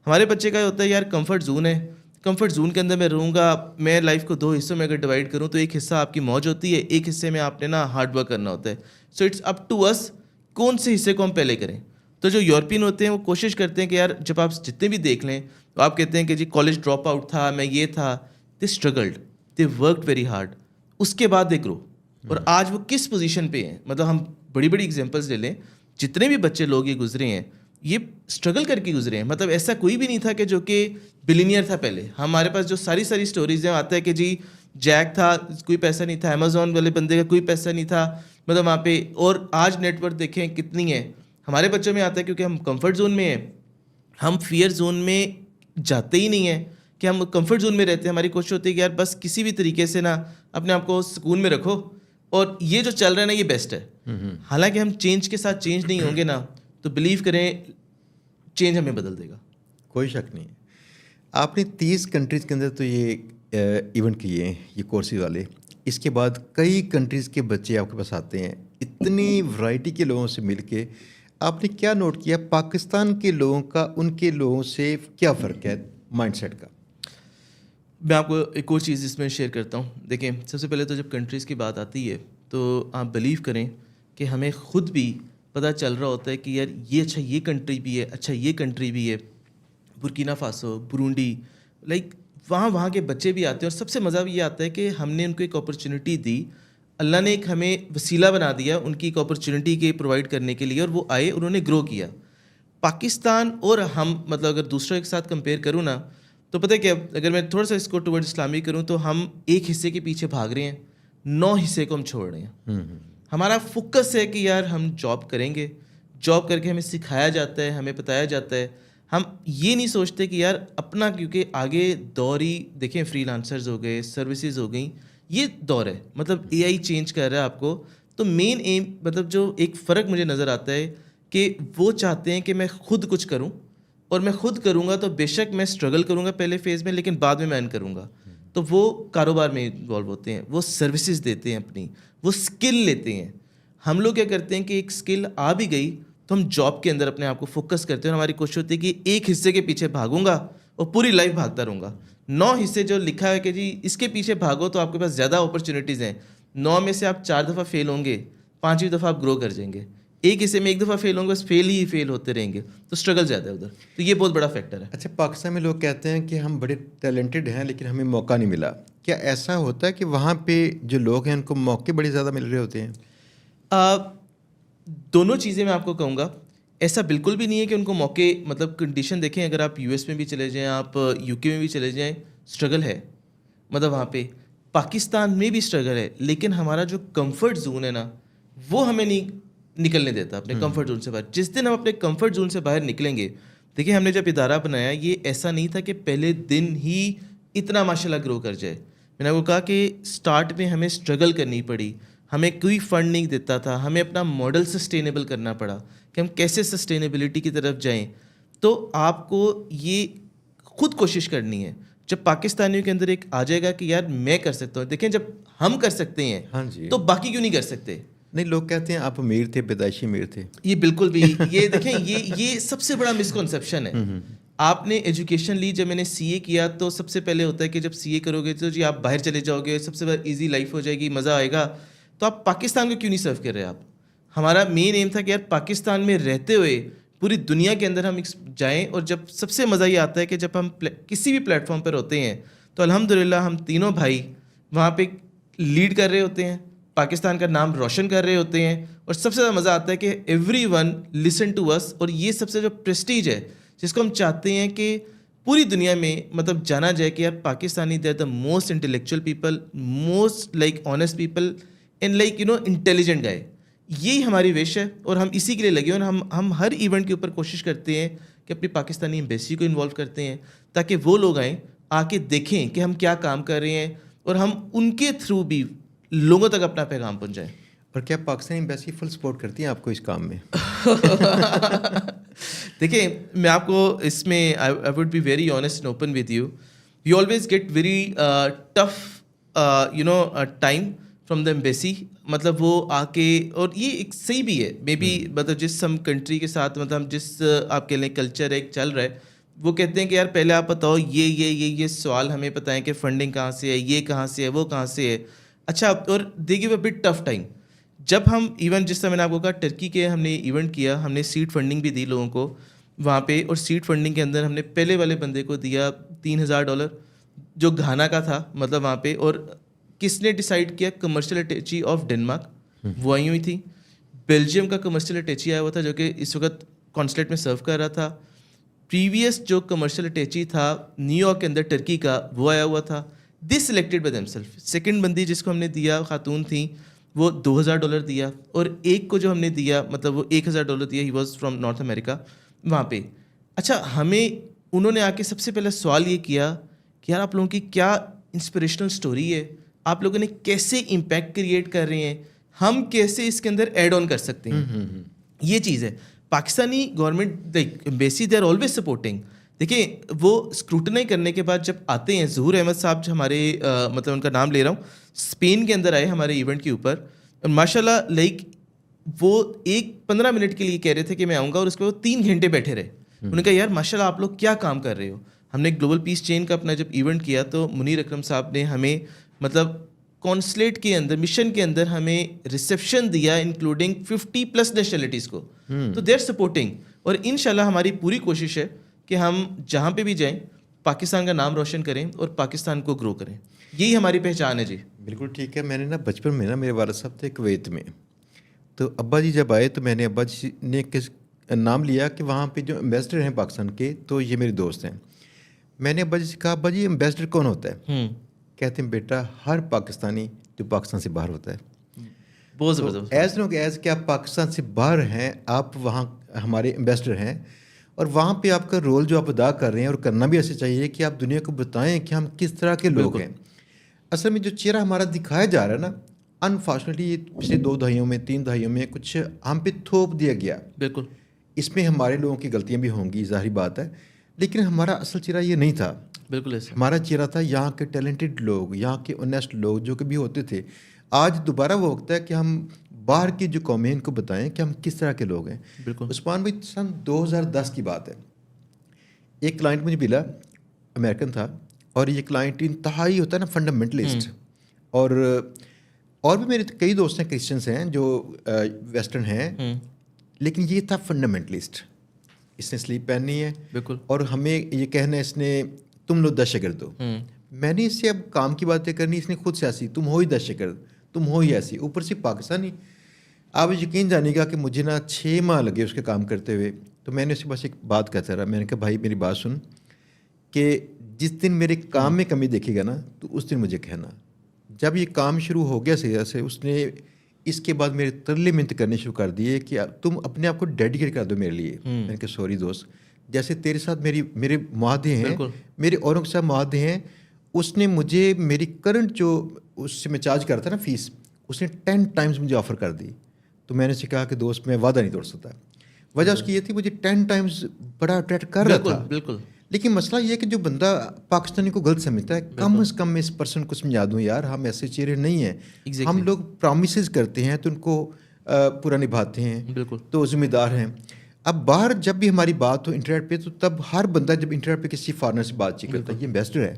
S2: ہمارے بچے کا یہ ہوتا ہے یار کمفرٹ زون ہے, کمفرٹ زون کے اندر میں رہوں گا. میں لائف کو 2 حصوں میں اگر ڈیوائڈ کروں تو ایک حصہ آپ کی موج ہوتی ہے, ایک حصے میں آپ نے نا ہارڈ ورک کرنا ہوتا ہے. سو اٹس اپ ٹو اس کون سے حصے کو ہم پہلے کریں. تو جو یورپین ہوتے ہیں وہ کوشش کرتے ہیں کہ یار جب آپ جتنے بھی دیکھ لیں تو آپ کہتے ہیں کہ جی کالج ڈراپ آؤٹ تھا, میں یہ تھا. دے اسٹرگلڈ, دے ورکڈ ویری ہارڈ, اس کے بعد دے گرو. اور آج وہ کس پوزیشن پہ ہیں, مطلب ہم بڑی بڑی ایگزامپلس لے لیں, جتنے بھی بچے لوگ یہ گزرے ہیں یہ اسٹرگل کر کے گزرے ہیں. مطلب ایسا کوئی بھی نہیں تھا کہ جو کہ بلینئر تھا پہلے. ہمارے پاس جو ساری اسٹوریز ہیں آتا ہے کہ جی جیک تھا, کوئی پیسہ نہیں تھا, امیزون والے بندے کا کوئی پیسہ نہیں تھا, مطلب وہاں پہ. اور آج نیٹ ورک دیکھیں کتنی ہے. ہمارے بچوں میں آتا ہے کیونکہ ہم کمفرٹ زون میں ہیں, ہم فیئر زون میں جاتے ہی نہیں ہیں کہ ہم کمفرٹ زون میں رہتے ہیں. ہماری کوشش ہوتی ہے کہ یار بس کسی بھی طریقے سے نا اپنے آپ کو سکون میں رکھو, اور یہ جو چل رہا ہے نا یہ بیسٹ ہے. حالانکہ ہم چینج کے ساتھ چینج نہیں ہوں گے نا تو بلیو کریں چینج ہمیں بدل دے گا.
S1: کوئی شک نہیں. آپ نے 30 کنٹریز کے اندر تو یہ ایونٹ کیے ہیں, یہ کورسز والے. اس کے بعد کئی کنٹریز کے بچے آپ کے پاس آتے ہیں. اتنی ورائٹی کے لوگوں سے مل کے آپ نے کیا نوٹ کیا پاکستان کے لوگوں کا ان کے لوگوں سے کیا فرق ہے مائنڈ سیٹ کا؟
S2: میں آپ کو ایک اور چیز اس میں شیئر کرتا ہوں. دیکھیں سب سے پہلے تو جب کنٹریز کی بات آتی ہے تو آپ بلیو کریں کہ ہمیں خود بھی پتہ چل رہا ہوتا ہے کہ یار یہ اچھا یہ کنٹری بھی ہے, اچھا یہ کنٹری بھی ہے, برکینا فاسو, برونڈی, لائک وہاں کے بچے بھی آتے ہیں. اور سب سے مزہ بھی یہ آتا ہے کہ ہم نے ان کو ایک اپرچونیٹی دی, اللہ نے ایک ہمیں وسیلہ بنا دیا ان کی ایک اپرچونیٹی کے پرووائڈ کرنے کے لیے, اور وہ آئے, انہوں نے گرو کیا. پاکستان اور ہم مطلب اگر دوسروں کے ساتھ کمپیئر کروں نا تو پتہ ہے کہ اگر میں تھوڑا سا اس کو ٹورڈ اسلامی کروں تو ہم ایک حصے کے پیچھے بھاگ رہے ہیں, 9 حصے کو ہم چھوڑ رہے ہیں. ہمارا فوکس ہے کہ یار ہم جاب کریں گے, جاب کر کے ہمیں سکھایا جاتا ہے, ہمیں بتایا جاتا ہے. ہم یہ نہیں سوچتے کہ یار اپنا, کیونکہ آگے دور ہی دیکھیں فری لانسرز ہو گئے, سروسز ہو گئیں, یہ دور ہے. مطلب اے آئی چینج کر رہا ہے آپ کو. تو مین ایم مطلب جو ایک فرق مجھے نظر آتا ہے کہ وہ چاہتے ہیں کہ میں خود کچھ کروں, اور میں خود کروں گا تو بے شک میں اسٹرگل کروں گا پہلے فیز میں, لیکن بعد میں ارن کروں گا. تو وہ کاروبار میں انوالو ہوتے ہیں, وہ سروسز دیتے ہیں اپنی, وہ اسکل لیتے ہیں. ہم لوگ کیا کرتے ہیں کہ ایک اسکل آ بھی گئی تو ہم جاب کے اندر اپنے آپ کو فوکس کرتے ہیں, اور ہماری کوشش ہوتی ہے کہ ایک حصے کے پیچھے بھاگوں گا اور پوری لائف بھاگتا رہوں گا. 9 حصے جو لکھا ہے کہ جی اس کے پیچھے بھاگو تو آپ کے پاس زیادہ اپرچونیٹیز ہیں. 9 میں سے آپ 4 دفعہ فیل ہوں گے, 5ویں دفعہ آپ گرو کر جائیں گے. ایک حصے میں 1 دفعہ فیل ہوں گے, بس فیل ہی فیل ہوتے رہیں گے, تو اسٹرگل زیادہ ہے ادھر. تو یہ بہت بڑا فیکٹر ہے.
S1: اچھا, پاکستان میں لوگ کہتے ہیں کہ ہم بڑے ٹیلنٹڈ ہیں لیکن ہمیں موقع نہیں ملا. کیا ایسا ہوتا ہے کہ وہاں پہ جو لوگ ہیں ان کو موقع بڑے زیادہ مل رہے ہوتے ہیں؟
S2: دونوں چیزیں میں آپ کو کہوں گا. ایسا بالکل بھی نہیں ہے کہ ان کو موقع, مطلب کنڈیشن دیکھیں, اگر آپ US میں بھی چلے جائیں, آپ UK میں بھی چلے جائیں, اسٹرگل ہے. مطلب وہاں پہ پاکستان میں بھی اسٹرگل ہے, لیکن ہمارا جو کمفرٹ زون ہے نا, وہ ہمیں نہیں نکلنے دیتا اپنے کمفرٹ زون سے باہر. جس دن ہم اپنے کمفرٹ زون سے باہر نکلیں گے, دیکھیں ہم نے جب ادارہ بنایا, یہ ایسا نہیں تھا کہ پہلے دن ہی اتنا ماشاءاللہ گرو کر جائے. میں نے آپ کو کہا کہ اسٹارٹ میں ہمیں اسٹرگل کرنی پڑی, ہمیں کوئی فنڈ نہیں دیتا تھا, ہمیں اپنا ماڈل سسٹینیبل کرنا پڑا کہ ہم کیسے سسٹینیبلٹی کی طرف جائیں. تو آپ کو یہ خود کوشش کرنی ہے. جب پاکستانیوں کے اندر ایک آ جائے گا کہ یار میں کر سکتا ہوں, دیکھیں جب ہم کر سکتے ہیں
S1: ہاں جی,
S2: تو باقی کیوں نہیں کر سکتے؟
S1: نہیں, لوگ کہتے ہیں آپ امیر تھے, پیدائشی امیر تھے.
S2: یہ بالکل بھی, یہ دیکھیں یہ سب سے بڑا مسکنسیپشن ہے. آپ نے ایجوکیشن لی, جب میں نے CA کیا تو سب سے پہلے ہوتا ہے کہ جب CA کرو گے تو جی آپ باہر چلے جاؤ گے, سب سے بڑا ایزی لائف ہو جائے گی, مزہ آئے گا. تو آپ پاکستان کو کیوں نہیں سرو کر رہے آپ؟ ہمارا مین ایم تھا کہ یار پاکستان میں رہتے ہوئے پوری دنیا کے اندر ہم جائیں. اور جب سب سے مزہ یہ آتا ہے کہ جب ہم کسی بھی پلیٹ فارم پر ہوتے ہیں تو الحمدللہ ہم تینوں بھائی وہاں پہ لیڈ کر رہے ہوتے ہیں, پاکستان کا نام روشن کر رہے ہوتے ہیں, اور سب سے زیادہ مزہ آتا ہے کہ ایوری ون لسن ٹو اس. اور یہ سب سے جو پریسٹیج ہے جس کو ہم چاہتے ہیں کہ پوری دنیا میں مطلب جانا جائے کہ یار Pakistani they are the most intellectual people, most like honest people, and like intelligent guy. یہی ہماری وش ہے اور ہم اسی کے لیے لگے ہیں. اور ہم ہر ایونٹ کے اوپر کوشش کرتے ہیں کہ اپنی پاکستانی ایمبیسی کو انوالو کرتے ہیں تاکہ وہ لوگ آئیں, آ کے دیکھیں کہ ہم کیا کام کر رہے ہیں, اور ہم ان کے تھرو بھی لوگوں تک اپنا پیغام پہنچائیں.
S1: اور کیا پاکستانی ایمبیسی فل سپورٹ کرتی ہیں آپ کو اس کام میں؟
S2: دیکھیں میں آپ کو اس میں I would be very honest and open with you. You always get very tough time from the embassy. مطلب وہ آ کے, اور یہ ایک صحیح بھی ہے مے بی, مطلب جس ہم کنٹری کے ساتھ مطلب جس آپ کے لیں کلچر ایک چل رہا ہے, وہ کہتے ہیں کہ یار پہلے آپ بتاؤ یہ سوال ہمیں بتائیں کہ فنڈنگ کہاں سے ہے, یہ کہاں سے ہے, وہ کہاں سے ہے. اچھا, اور they gave a bit tough time. جب ہم ایون جس طرح میں نے آپ کو کہا ٹرکی کے ہم نے ایونٹ کیا, ہم نے سیڈ فنڈنگ بھی دی لوگوں کو وہاں پہ, اور سیڈ فنڈنگ کے اندر ہم نے پہلے والے بندے کو دیا $3,000 جو گھانا کا تھا مطلب وہاں پہ. اور کس نے ڈیسائیڈ کیا؟ کمرشل اٹیچی آف ڈنمارک, وہ آئی ہوئی تھی. بیلجیم کا کمرشل اٹیچی آیا ہوا تھا جو کہ اس وقت کانسلیٹ میں سرو کر رہا تھا. پریویس جو کمرشل اٹیچی تھا نیو یارک کے اندر ٹرکی کا, وہ آیا ہوا تھا. This selected by them self. Second بندی جس کو ہم نے دیا خاتون تھیں, وہ $2,000 دیا, اور ایک کو جو ہم نے دیا مطلب وہ $1,000 دیا, ہی واز فرام نارتھ امریکہ وہاں پہ. اچھا, ہمیں انہوں نے آ کے سب سے پہلے سوال یہ کیا کہ یار آپ لوگوں کی کیا انسپریشنل اسٹوری ہے, آپ لوگوں نے کیسے امپیکٹ کریٹ کر رہے ہیں, ہم کیسے اس کے اندر ایڈ آن کر سکتے ہیں. یہ چیز ہے. Pakistani government embassy they are always supporting. دیکھیں وہ اسکروٹنائی کرنے کے بعد جب آتے ہیں, ظہور احمد صاحب جو ہمارے مطلب ان کا نام لے رہا ہوں, اسپین کے اندر آئے ہمارے ایونٹ کے اوپر, اور ماشاء اللہ لائک وہ 15 منٹ کے لیے کہہ رہے تھے کہ میں آؤں گا, اور اس کے بعد 3 گھنٹے بیٹھے رہے. انہوں نے کہا یار ماشاء اللہ آپ لوگ کیا کام کر رہے ہو. ہم نے گلوبل پیس چین کا اپنا جب ایونٹ کیا تو منیر اکرم صاحب نے ہمیں مطلب کونسلیٹ کے اندر, مشن کے اندر ہمیں ریسیپشن دیا انکلوڈنگ 50+ نیشنلٹیز کو. تو دے آر سپورٹنگ, اور انشاءاللہ ہماری پوری کوشش ہے کہ ہم جہاں پہ بھی جائیں پاکستان کا نام روشن کریں اور پاکستان کو گرو کریں. یہی ہماری پہچان ہے. جی
S1: بالکل ٹھیک ہے. میں نے نا بچپن میں نا میرے والد صاحب تھے کویت میں, تو ابا جی جب آئے تو میں نے ابا جی نے کس نام لیا کہ وہاں پہ جو ایمبیسڈر ہیں پاکستان کے, تو یہ میرے دوست ہیں. میں نے ابا جی سے کہا ابا جی ایمبیسڈر کون ہوتا ہے؟ کہتے ہیں بیٹا ہر پاکستانی جو پاکستان سے باہر ہوتا ہے.
S2: بہت زبردست.
S1: ایز نو کہ ایز کہ آپ پاکستان سے باہر ہیں, آپ وہاں ہمارے ایمبیسڈر ہیں, اور وہاں پہ آپ کا رول جو آپ ادا کر رہے ہیں, اور کرنا بھی ایسے چاہیے کہ آپ دنیا کو بتائیں کہ ہم کس طرح کے لوگ ہیں. اصل میں جو چہرہ ہمارا دکھایا جا رہا ہے نا, انفارچونیٹلی پچھلے 2 دہائیوں میں 3 دہائیوں میں کچھ ہم پہ تھوپ دیا گیا.
S2: بالکل
S1: اس میں ہمارے لوگوں کی غلطیاں بھی ہوں گی, ظاہری بات ہے, لیکن ہمارا اصل چہرہ یہ نہیں تھا.
S2: بالکل ایسا.
S1: ہمارا چہرہ تھا یہاں کے ٹیلنٹڈ لوگ, یہاں کے اونیسٹ لوگ جو کبھی ہوتے تھے. آج دوبارہ وہ وقت ہے کہ ہم باہر کی جو قومیں ان کو بتائیں کہ ہم کس طرح کے لوگ ہیں.
S2: بالکل.
S1: عثمان بھائی سن 2010 کی بات ہے, ایک کلائنٹ مجھے ملا, امریکن تھا, اور یہ کلائنٹ انتہائی ہوتا ہے نا فنڈامنٹلسٹ. اور بھی میرے کئی دوست ہیں کرسچنس ہیں جو ویسٹرن ہیں, لیکن یہ تھا فنڈامنٹلسٹ. اس نے سلیپ پہننی ہے.
S2: بالکل.
S1: اور ہمیں یہ کہنا ہے اس نے تم لوگ دہشت گرد ہو. میں نے اس سے اب کام کی باتیں کرنی, اس نے خود سیاسی, تم ہو ہی دہشت گرد, تم ہو ہی ایسی, اوپر سے پاکستانی. آپ یقین جانے گا کہ مجھے نا 6 ماہ لگے اس کے کام کرتے ہوئے. تو میں نے اس کے پاس ایک بات کہتا رہا, میں نے کہا بھائی میری بات سن, کہ جس دن میرے کام میں کمی دیکھے گا نا تو اس دن مجھے کہنا. جب یہ کام شروع ہو گیا سیدھا سے, اس نے اس کے بعد میرے ترلے منت کرنے شروع کر دیے کہ تم اپنے آپ کو ڈیڈیکیٹ کر دو میرے لیے. میں نے کہا سوری دوست, جیسے تیرے ساتھ میرے معاہدے ہیں, میرے اوروں کے ساتھ معاہدے ہیں. اس نے مجھے میری کرنٹ جو اس سے میں چارج کرتا نا فیس, اس نے 10 ٹائمز مجھے آفر کر دی. تو میں نے اسے کہا کہ دوست میں وعدہ نہیں توڑ سکتا. وجہ اس کی یہ تھی مجھے 10 ٹائمز بڑا اٹریکٹ کر رہا تھا.
S2: بالکل.
S1: لیکن مسئلہ یہ ہے کہ جو بندہ پاکستانی کو غلط سمجھتا ہے, کم از کم میں اس پرسن کو سمجھا دوں یار ہم ایسے چہرے نہیں ہیں. ہم لوگ پرومسز کرتے ہیں تو ان کو پورا نبھاتے ہیں.
S2: بالکل.
S1: تو ذمہ دار ہیں. اب باہر جب بھی ہماری بات ہو انٹرنیٹ پہ, تو تب ہر بندہ جب انٹرنیٹ پہ کسی فارنر سے بات چیت کرتا ہے, یہ امبیسڈر ہے.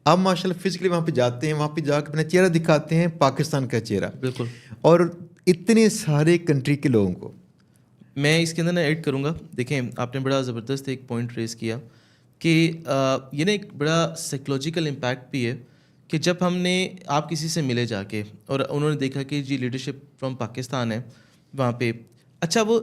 S1: آپ ماشاء اللہ فزیکلی وہاں پہ جاتے ہیں, وہاں پہ جا کے اپنا چہرہ دکھاتے ہیں, پاکستان کا چہرہ. بالکل. اور اتنے سارے کنٹری کے لوگوں کو
S2: میں اس کے اندر نا ایڈ کروں گا. دیکھیں آپ نے بڑا زبردست ایک پوائنٹ ریز کیا کہ یہ نا ایک بڑا سائیکلوجیکل امپیکٹ بھی ہے کہ جب ہم نے آپ کسی سے ملے جا کے اور انہوں نے دیکھا کہ جی لیڈرشپ فرام پاکستان ہے وہاں پہ, اچھا وہ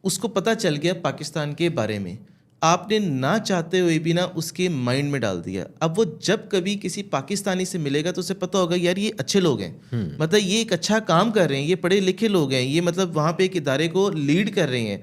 S2: اس کو پتہ چل گیا پاکستان کے بارے میں, آپ نے نہ چاہتے ہوئے بھی نا اس کے مائنڈ میں ڈال دیا. اب وہ جب کبھی کسی پاکستانی سے ملے گا تو اسے پتہ ہوگا یار یہ اچھے لوگ ہیں, مطلب یہ ایک اچھا کام کر رہے ہیں, یہ پڑھے لکھے لوگ ہیں, یہ مطلب وہاں پہ ایک ادارے کو لیڈ کر رہے ہیں.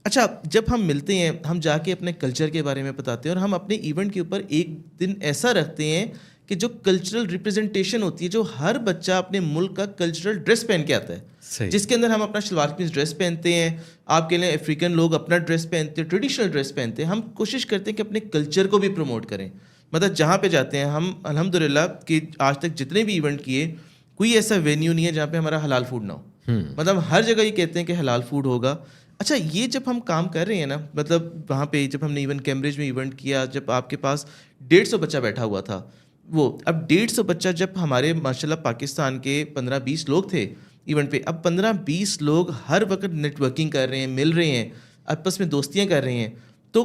S2: اچھا جب ہم ملتے ہیں ہم جا کے اپنے کلچر کے بارے میں بتاتے ہیں, اور ہم اپنے ایونٹ کے اوپر ایک دن ایسا رکھتے ہیں کہ جو کلچرل ریپرزنٹیشن ہوتی ہے, جو ہر بچہ اپنے ملک کا کلچرل ڈریس پہن کے آتا ہے, جس کے اندر ہم اپنا شلوار قمیض ڈریس پہنتے ہیں. آپ کے لیے افریقن لوگ اپنا ڈریس پہنتے ہیں, ٹریڈیشنل ڈریس پہنتے ہیں. ہم کوشش کرتے ہیں کہ اپنے کلچر کو بھی پروموٹ کریں. مطلب جہاں پہ جاتے ہیں ہم الحمدللہ کہ آج تک جتنے بھی ایونٹ کیے, کوئی ایسا وینیو نہیں ہے جہاں پہ ہمارا حلال فوڈ نہ ہو. مطلب ہر جگہ یہ کہتے ہیں کہ حلال فوڈ ہوگا. اچھا یہ جب ہم کام کر رہے ہیں نا, مطلب وہاں پہ جب ہم نے ایون کیمبرج میں ایونٹ کیا, جب آپ کے پاس 150 بچہ بیٹھا ہوا تھا, وہ اب 150 بچہ جب ہمارے ماشاء اللہ پاکستان کے 15-20 لوگ تھے ایونٹ پہ, اب 15-20 لوگ ہر وقت نیٹ ورکنگ کر رہے ہیں, مل رہے ہیں, آپس میں دوستیاں کر رہے ہیں. تو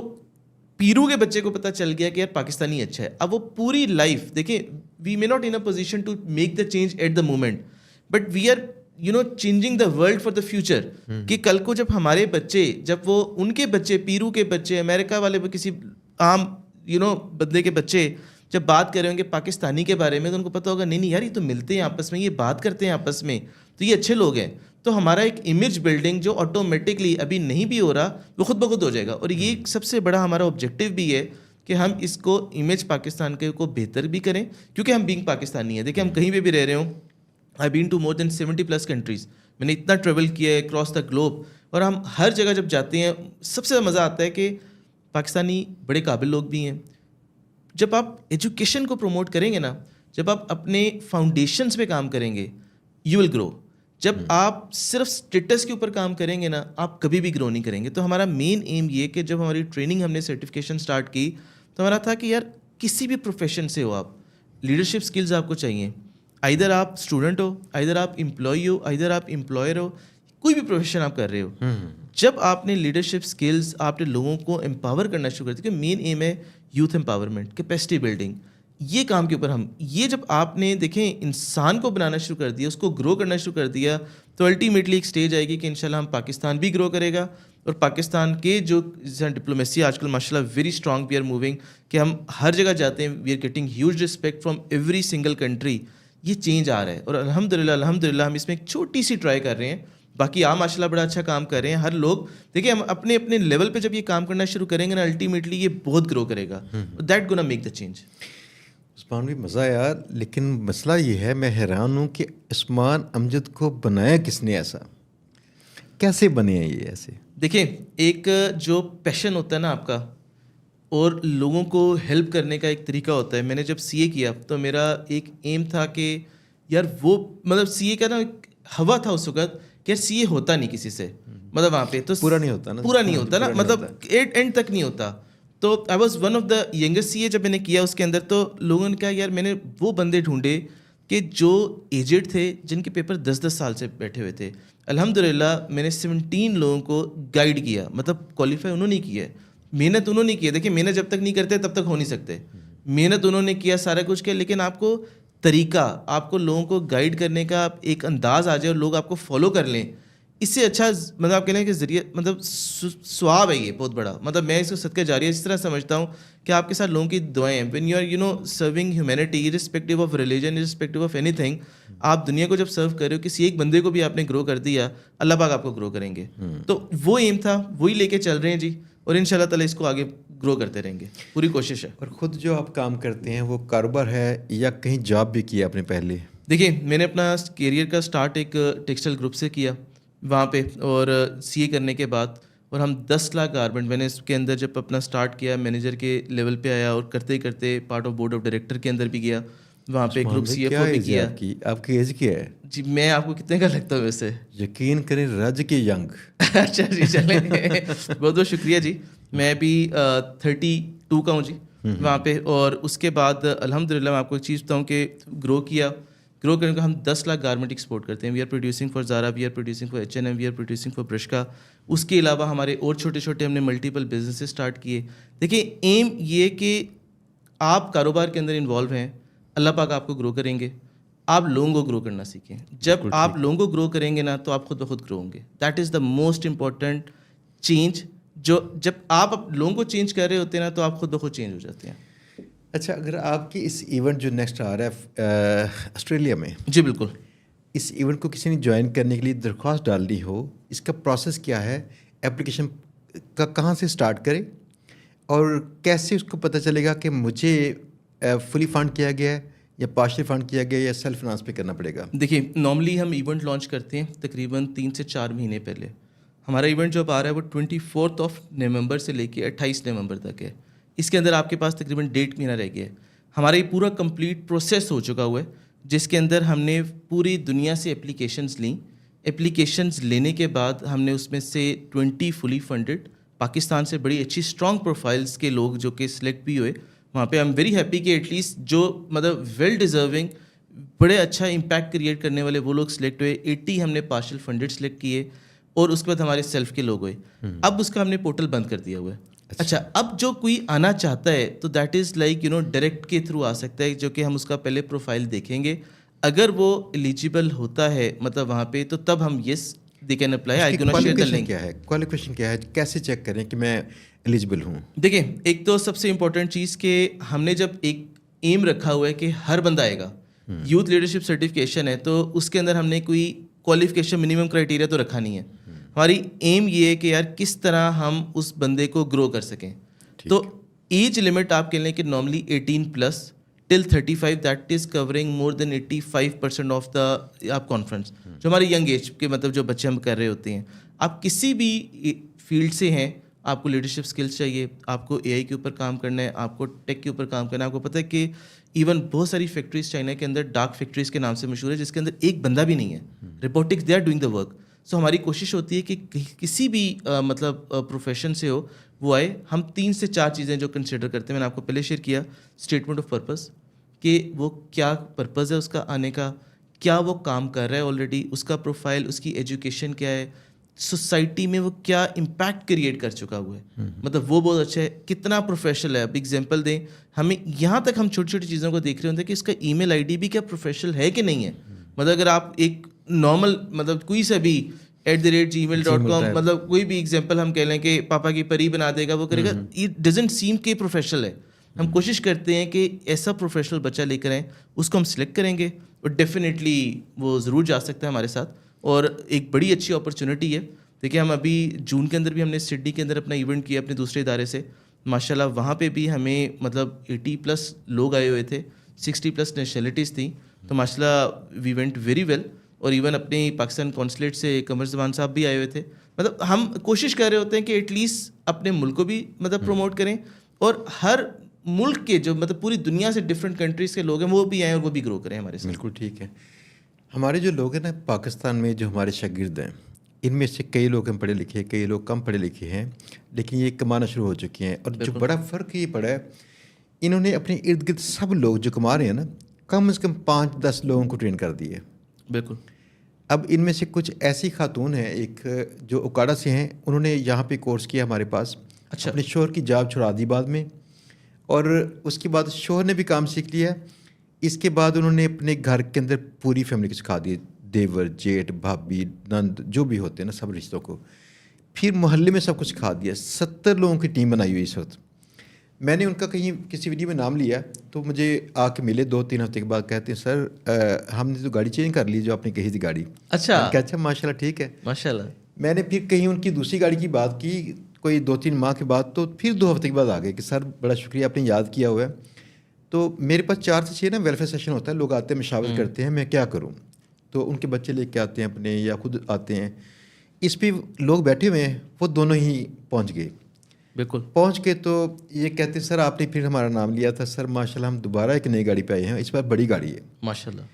S2: پیرو کے بچے کو پتہ چل گیا کہ یار پاکستانی اچھا ہے. اب وہ پوری لائف دیکھیں, we may not in a position to make the change at the moment, but we are changing the world for the future. کہ کل کو جب ہمارے بچے, جب وہ ان کے بچے, پیرو کے بچے, امریکہ والے کسی عام بندے کے بچے جب بات کر رہے ہوں گے پاکستانی کے بارے میں, تو ان کو پتہ ہوگا نہیں یار یہ تو ملتے ہیں آپس میں, یہ بات کرتے ہیں آپس میں, تو یہ اچھے لوگ ہیں. تو ہمارا ایک امیج بلڈنگ جو آٹومیٹکلی ابھی نہیں بھی ہو رہا, وہ خود بخود ہو جائے گا. اور یہ سب سے بڑا ہمارا آبجیکٹیو بھی ہے کہ ہم اس کو امیج پاکستان کے کو بہتر بھی کریں, کیونکہ ہم بینگ پاکستانی ہیں. دیکھیں ہم کہیں پہ بھی رہ رہے ہوں, آئی been to more then 70+ countries, میں نے اتنا ٹریول کیا ہے اکراس دا گلوب, اور ہم ہر جگہ جب جاتے ہیں سب سے مزہ آتا ہے کہ پاکستانی بڑے قابل لوگ بھی ہیں. جب آپ ایجوکیشن کو پروموٹ کریں گے نا, جب آپ اپنے فاؤنڈیشنز پہ کام کریں گے, یو ول گرو. جب آپ صرف اسٹیٹس کے اوپر کام کریں گے نا, آپ کبھی بھی گرو نہیں کریں گے. تو ہمارا مین ایم یہ کہ جب ہماری ٹریننگ ہم نے سرٹیفکیشن اسٹارٹ کی, تو ہمارا تھا کہ یار کسی بھی پروفیشن سے ہو آپ, لیڈرشپ اسکلز آپ کو چاہیے. آئدر آپ اسٹوڈنٹ ہو, آئدر آپ امپلائی ہو, آئدر آپ امپلائر ہو, کوئی بھی پروفیشن آپ کر رہے ہو, جب آپ نے لیڈرشپ اسکلز, آپ نے لوگوں کو امپاور کرنا شروع کر دیا. کہ مین ایم ہے یوتھ امپاورمنٹ, کیپیسٹی بلڈنگ, یہ کام کے اوپر ہم, یہ جب آپ نے دیکھیں انسان کو بنانا شروع کر دیا, اس کو گرو کرنا شروع کر دیا, تو الٹیمیٹلی ایک اسٹیج آئے گی کہ انشاءاللہ ہم پاکستان بھی گرو کرے گا. اور پاکستان کے جو ڈپلومیسی آج کل ماشاء اللہ very strong, we are moving, کہ ہم ہر جگہ جاتے ہیں, we are getting huge respect from every single country. یہ چینج آ رہا ہے, اور الحمدللہ ہم اس میں ایک چھوٹی سی ٹرائی کر رہے ہیں. باقی آپ ماشاء اللہ بڑا اچھا کام کر رہے ہیں. ہر لوگ دیکھیں ہم اپنے اپنے لیول پہ جب یہ کام کرنا شروع کریں گے نا, الٹیمیٹلی یہ بہت گرو کرے گا. That gonna make the change.
S1: Usman بھی مزہ آیا, لیکن مسئلہ یہ ہے, میں حیران ہوں کہ عثمان امجد کو بنایا کس نے ایسا, کیسے بنے ہیں یہ ایسے؟
S2: دیکھیں ایک جو پیشن ہوتا ہے نا آپ کا, اور لوگوں کو ہیلپ کرنے کا ایک طریقہ ہوتا ہے. میں نے جب سی اے کیا تو میرا ایک ایم تھا کہ یار وہ مطلب سی اے کا نا ایک ہوا تھا اس وقت کہ یار سی اے ہوتا نہیں کسی سے, مطلب وہاں پہ تو
S1: پورا نہیں ہوتا نا,
S2: پورا نہیں ہوتا نا, مطلب اینڈ تک نہیں ہوتا. تو I was one of the youngest C A جب میں نے کیا اس کے اندر, تو لوگوں نے کہا یار میں نے وہ بندے ڈھونڈے کہ جو ایجڈ تھے, جن کے پیپر 10 سال سے بیٹھے ہوئے تھے. الحمد للہ میں نے 17 لوگوں کو گائیڈ کیا, مطلب کوالیفائی انہوں نے کیا ہے, محنت انہوں نے کی ہے. دیکھیں محنت جب تک نہیں کرتے تب تک ہو نہیں سکتے. محنت انہوں نے کیا, سارا کچھ کیا, لیکن آپ کو طریقہ, آپ کو لوگوں کو گائیڈ کرنے کا ایک انداز آ جائے اور لوگ آپ کو فالو کر لیں, اس سے اچھا مطلب آپ کہہ لیں کہ ذریعہ مطلب ثواب ہے یہ بہت بڑا. مطلب میں اس کو صدقہ جاریہ اس طرح سمجھتا ہوں کہ آپ کے ساتھ لوگوں کی دعائیں ہیں. When you are you know serving humanity irrespective of religion, irrespective of anything, آپ دنیا کو جب سرو کر رہے ہو, کسی ایک بندے کو بھی آپ نے گرو کر دیا, اللہ پاک آپ کو گرو کریں گے. تو وہ ایم تھا, وہی لے کے چل رہے ہیں جی, اور ان شاء اللہ تعالیٰ اس کو آگے گرو کرتے رہیں گے, پوری کوشش ہے.
S1: اور خود جو آپ کام کرتے ہیں وہ کاروبار ہے یا کہیں جاب بھی کیا آپ نے پہلے؟
S2: دیکھیے میں نے اپنا کیریئر کا سٹارٹ ایک ٹیکسٹائل گروپ سے کیا وہاں پہ, اور سی اے کرنے کے بعد, اور ہم 10 لاکھ گارمنٹ میں نے اس کے اندر جب اپنا سٹارٹ کیا, مینیجر کے لیول پہ آیا, اور کرتے ہی کرتے part of board of director کے اندر بھی گیا, وہاں پہ گروپ سی ایف او بھی کیا.
S1: آپ کی ایج کیا ہے
S2: جی میں آپ کو کتنے کا لگتا ہوں ویسے؟
S1: یقین کریں رج کے ینگ.
S2: اچھا جی چلیں, بہت بہت شکریہ جی. میں بھی 32 کا ہوں جی وہاں پہ. اور اس کے بعد الحمد للہ میں آپ کو ایک چیز بتاؤں کہ گرو کرنے کا ہم 10 لاکھ گارمنٹ ایکسپورٹ کرتے ہیں. We are producing for Zara, we are producing for H&M, we are producing for Bershka. اس کے علاوہ ہمارے اور چھوٹے چھوٹے ہم نے ملٹیپل بزنس اسٹارٹ کیے. دیکھیں ایم یہ کہ آپ کاروبار کے اندر انوالو ہیں, اللہ پاک آپ کو گرو کریں گے. آپ لوگوں کو گرو کرنا سیکھیں. جب آپ لوگوں کو گرو کریں گے نا تو آپ خود بخود گرو ہوں گے. That is the most important change. جو جب آپ لوگوں کو چینج کر رہے ہوتے ہیں نا تو آپ خود بخود چینج ہو جاتے ہیں.
S1: اچھا, اگر آپ کی اس ایونٹ جو نیکسٹ آ رہا ہے آسٹریلیا میں,
S2: جی بالکل,
S1: اس ایونٹ کو کسی نے جوائن کرنے کے لیے درخواست ڈالنی ہو, اس کا پروسیس کیا ہے؟ اپلیکیشن کا کہاں سے سٹارٹ کرے, اور کیسے اس کو پتہ چلے گا کہ مجھے فلی فنڈ کیا گیا ہے یا پارشلی فنڈ کیا گیا یا سیلف فنانس پہ کرنا پڑے گا؟
S2: دیکھیے نارملی ہم ایونٹ لانچ کرتے ہیں تقریباً 3 سے 4 مہینے پہلے. ہمارا ایونٹ جو اب آ رہا ہے وہ 24 نومبر سے لے کے 28 نومبر تک ہے. اس کے اندر آپ کے پاس تقریباً 1.5 مہینہ رہ گیا ہے. ہمارا یہ پورا کمپلیٹ پروسیس ہو چکا ہوا ہے, جس کے اندر ہم نے پوری دنیا سے اپلیکیشنز لیں. اپلیکیشنز لینے کے بعد ہم نے اس میں سے 20 فلی فنڈڈ پاکستان سے بڑی اچھی اسٹرانگ پروفائلز کے لوگ جو کہ سلیکٹ بھی ہوئے وہاں پہ. آئی ایم ویری ہیپی کہ ایٹ لیسٹ جو مطلب ویل ڈیزرونگ بڑے اچھا امپیکٹ کریٹ کرنے والے وہ لوگ سلیکٹ ہوئے. 80 ہم نے پارشل فنڈڈ سلیکٹ کیے, اور اس کے بعد ہمارے سیلف کے لوگ ہوئے. اب اس کا ہم نے پورٹل بند کر دیا ہوا ہے. اچھا, اب جو کوئی آنا چاہتا ہے تو that is like you no direct کے تھرو آ سکتا ہے, جو کہ ہم اس کا پہلے پروفائل دیکھیں گے. اگر وہ ایلیجیبل ہوتا ہے مطلب وہاں پہ, تو تب ہم yes they can apply. I gonna share the link.
S1: کیا ہے کوالیفیکیشن, کیا ہے, کیسے چیک کریں کہ میں ایلیجیبل ہوں؟
S2: دیکھیں ایک تو سب سے امپورٹنٹ چیز کہ ہم نے جب ایک ایم رکھا ہوا ہے کہ ہر بندہ آئے گا, یوتھ لیڈرشپ سرٹیفکیشن ہے, تو اس کے اندر ہم نے کوئی کوالیفیکیشن منیمم کرائٹیریا تو رکھا نہیں ہے. ہماری ایم یہ ہے کہ یار کس طرح ہم اس بندے کو گرو کر سکیں. تو ایج لمٹ آپ کہہ لیں کہ normally 18+ till 35, that is covering more than 85% of the آپ کانفرنس, جو ہماری ینگ ایج کے مطلب جو بچے ہم کر رہے ہوتے ہیں. آپ کسی بھی فیلڈ سے ہیں, آپ کو لیڈرشپ اسکلس چاہیے, آپ کو AI کے اوپر کام کرنا ہے, آپ کو ٹیک کے اوپر کام کرنا ہے. آپ کو پتہ ہے کہ ایون بہت ساری فیکٹریز چائنا کے اندر ڈارک فیکٹریز کے نام سے مشہور ہے, جس کے اندر ایک بندہ بھی نہیں ہے. Robotics they are doing the work. So ہماری کوشش ہوتی ہے کہ کسی بھی مطلب پروفیشن سے ہو وہ آئے. ہم 3 سے 4 چیزیں جو کنسیڈر کرتے ہیں, میں نے آپ کو پہلے شیئر کیا, اسٹیٹمنٹ آف پرپز, کہ وہ کیا پرپز ہے اس کا آنے کا, کیا وہ کام کر رہا ہے آلریڈی, اس کا پروفائل, اس کی ایجوکیشن کیا ہے, سوسائٹی میں وہ کیا امپیکٹ کریٹ کر چکا ہوا ہے, مطلب وہ بہت اچھا ہے, کتنا پروفیشنل ہے. اب ایگزامپل دیں, ہمیں یہاں تک ہم چھوٹی چھوٹی چیزوں کو دیکھ رہے ہوتے ہیں کہ اس کا ای میل ID بھی کیا پروفیشنل ہے کہ نہیں ہے. مطلب اگر آپ ایک نارمل مطلب کوئی سا بھی @gmail.com مطلب کوئی بھی ایگزامپل ہم کہہ لیں کہ پاپا کی پری بنا دے گا, وہ کرے گا, اٹ ڈزنٹ سیم کہ پروفیشنل ہے. ہم کوشش کرتے ہیں کہ ایسا پروفیشنل بچہ لے کر آئیں, اس کو ہم سلیکٹ کریں گے, اور ڈیفینیٹلی وہ ضرور جا سکتا ہے ہمارے ساتھ. اور ایک بڑی اچھی اپرچونیٹی ہے. دیکھیں ہم ابھی جون کے اندر بھی ہم نے سڈنی کے اندر اپنا ایونٹ کیا اپنے دوسرے ادارے سے, ماشاء اللہ وہاں پہ بھی ہمیں مطلب 80+ لوگ آئے ہوئے تھے, 60+ نیشنلٹیز تھیں. تو ماشاء اللہ وی وینٹ ویری ویل. اور ایون اپنے پاکستان کونسلیٹ سے قمر زمان صاحب بھی آئے ہوئے تھے. مطلب ہم کوشش کر رہے ہوتے ہیں کہ ایٹ لیسٹ اپنے ملک کو بھی مطلب پروموٹ کریں, اور ہر ملک کے جو مطلب پوری دنیا سے ڈفرینٹ کنٹریز کے لوگ ہیں وہ بھی آئیں اور وہ بھی گرو کریں ہمارے ساتھ.
S1: بالکل ٹھیک ہے. ہمارے جو لوگ ہیں نا پاکستان میں جو ہمارے شاگرد ہیں ان میں سے کئی لوگ ہیں پڑھے لکھے, کئی لوگ کم پڑھے لکھے ہیں, لیکن یہ کمانا شروع ہو چکے ہیں. اور جو بڑا فرق یہ پڑا ہے, انہوں نے اپنے ارد گرد سب لوگ جو کما رہے ہیں نا کم از کم 5-10 لوگوں کو ٹرین کر دیے.
S2: بالکل.
S1: اب ان میں سے کچھ ایسی خاتون ہیں, ایک جو اوکاڑا سے ہیں, انہوں نے یہاں پہ کورس کیا ہمارے پاس.
S2: اچھا.
S1: اپنے شوہر کی جاب چھڑا دی بعد میں, اور اس کے بعد شوہر نے بھی کام سیکھ لیا. اس کے بعد انہوں نے اپنے گھر کے اندر پوری فیملی کو سکھا دی, دیور, جیٹ, بھابھی, نند جو بھی ہوتے ہیں نا سب رشتوں کو. پھر محلے میں سب کچھ سکھا دیا. 70 لوگوں کی ٹیم بنائی ہوئی اس وقت. میں نے ان کا کہیں کسی ویڈیو میں نام لیا تو مجھے آ کے ملے 2-3 ہفتے کے بعد, کہتے ہیں سر ہم نے تو گاڑی چینج کر لی جو آپ نے کہی تھی گاڑی.
S2: اچھا.
S1: اچھا ماشاء اللہ ٹھیک ہے.
S2: ماشاء اللہ.
S1: میں نے پھر کہیں ان کی دوسری گاڑی کی بات کی کوئی 2-3 ماہ کے بعد, تو پھر 2 ہفتے کے بعد آ گئے کہ سر بڑا شکریہ آپ نے یاد کیا ہوا ہے. تو میرے پاس 4 سے 6 نا ویلفیئر سیشن ہوتا ہے, لوگ آتے ہیں مشاورت کرتے ہیں میں کیا کروں. تو ان کے بچے لے کے آتے ہیں اپنے یا خود آتے ہیں. اس پہ لوگ بیٹھے ہوئے ہیں, وہ دونوں ہی پہنچ گئے.
S2: بالکل.
S1: پہنچ کے تو یہ کہتے ہیں سر آپ نے پھر ہمارا نام لیا تھا. سر ماشاء اللہ ہم دوبارہ ایک نئی گاڑی پہ آئے ہیں, اس بار بڑی گاڑی ہے
S2: ماشاء اللہ.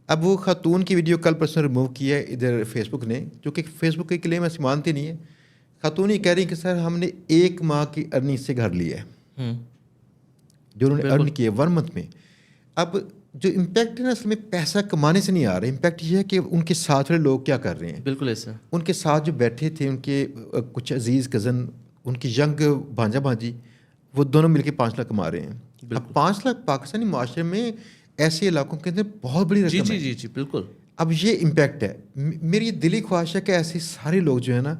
S1: اب وہ خاتون کی ویڈیو کل پرسوں ریموو کی ہے ادھر فیس بک نے, جو کہ فیس بک کے کلیم ایسے مانتے نہیں ہے. خاتون یہ کہہ رہی ہیں کہ سر ہم نے 1 ماہ کی ارننگ سے گھر لیا ہے, جو انہوں نے ارن کیا ہے 1 منتھ میں. اب جو امپیکٹ ہے نا اصل میں پیسہ کمانے سے نہیں آ رہا, امپیکٹ یہ ہے کہ ان کے ساتھ والے لوگ کیا کر رہے ہیں.
S2: بالکل ایسا. ان
S1: کے ساتھ جو بیٹھے تھے ان کے کچھ عزیز کزن, ان کی ینگ بھانجا بھانجی, وہ دونوں مل کے 5 لاکھ کما رہے ہیں. اب 5 لاکھ پاکستانی معاشرے میں ایسے علاقوں کے اندر بہت بڑی رقم ہے.
S2: جی بالکل.
S1: اب یہ امپیکٹ ہے. میری دلی خواہش ہے کہ ایسے سارے لوگ جو ہے نا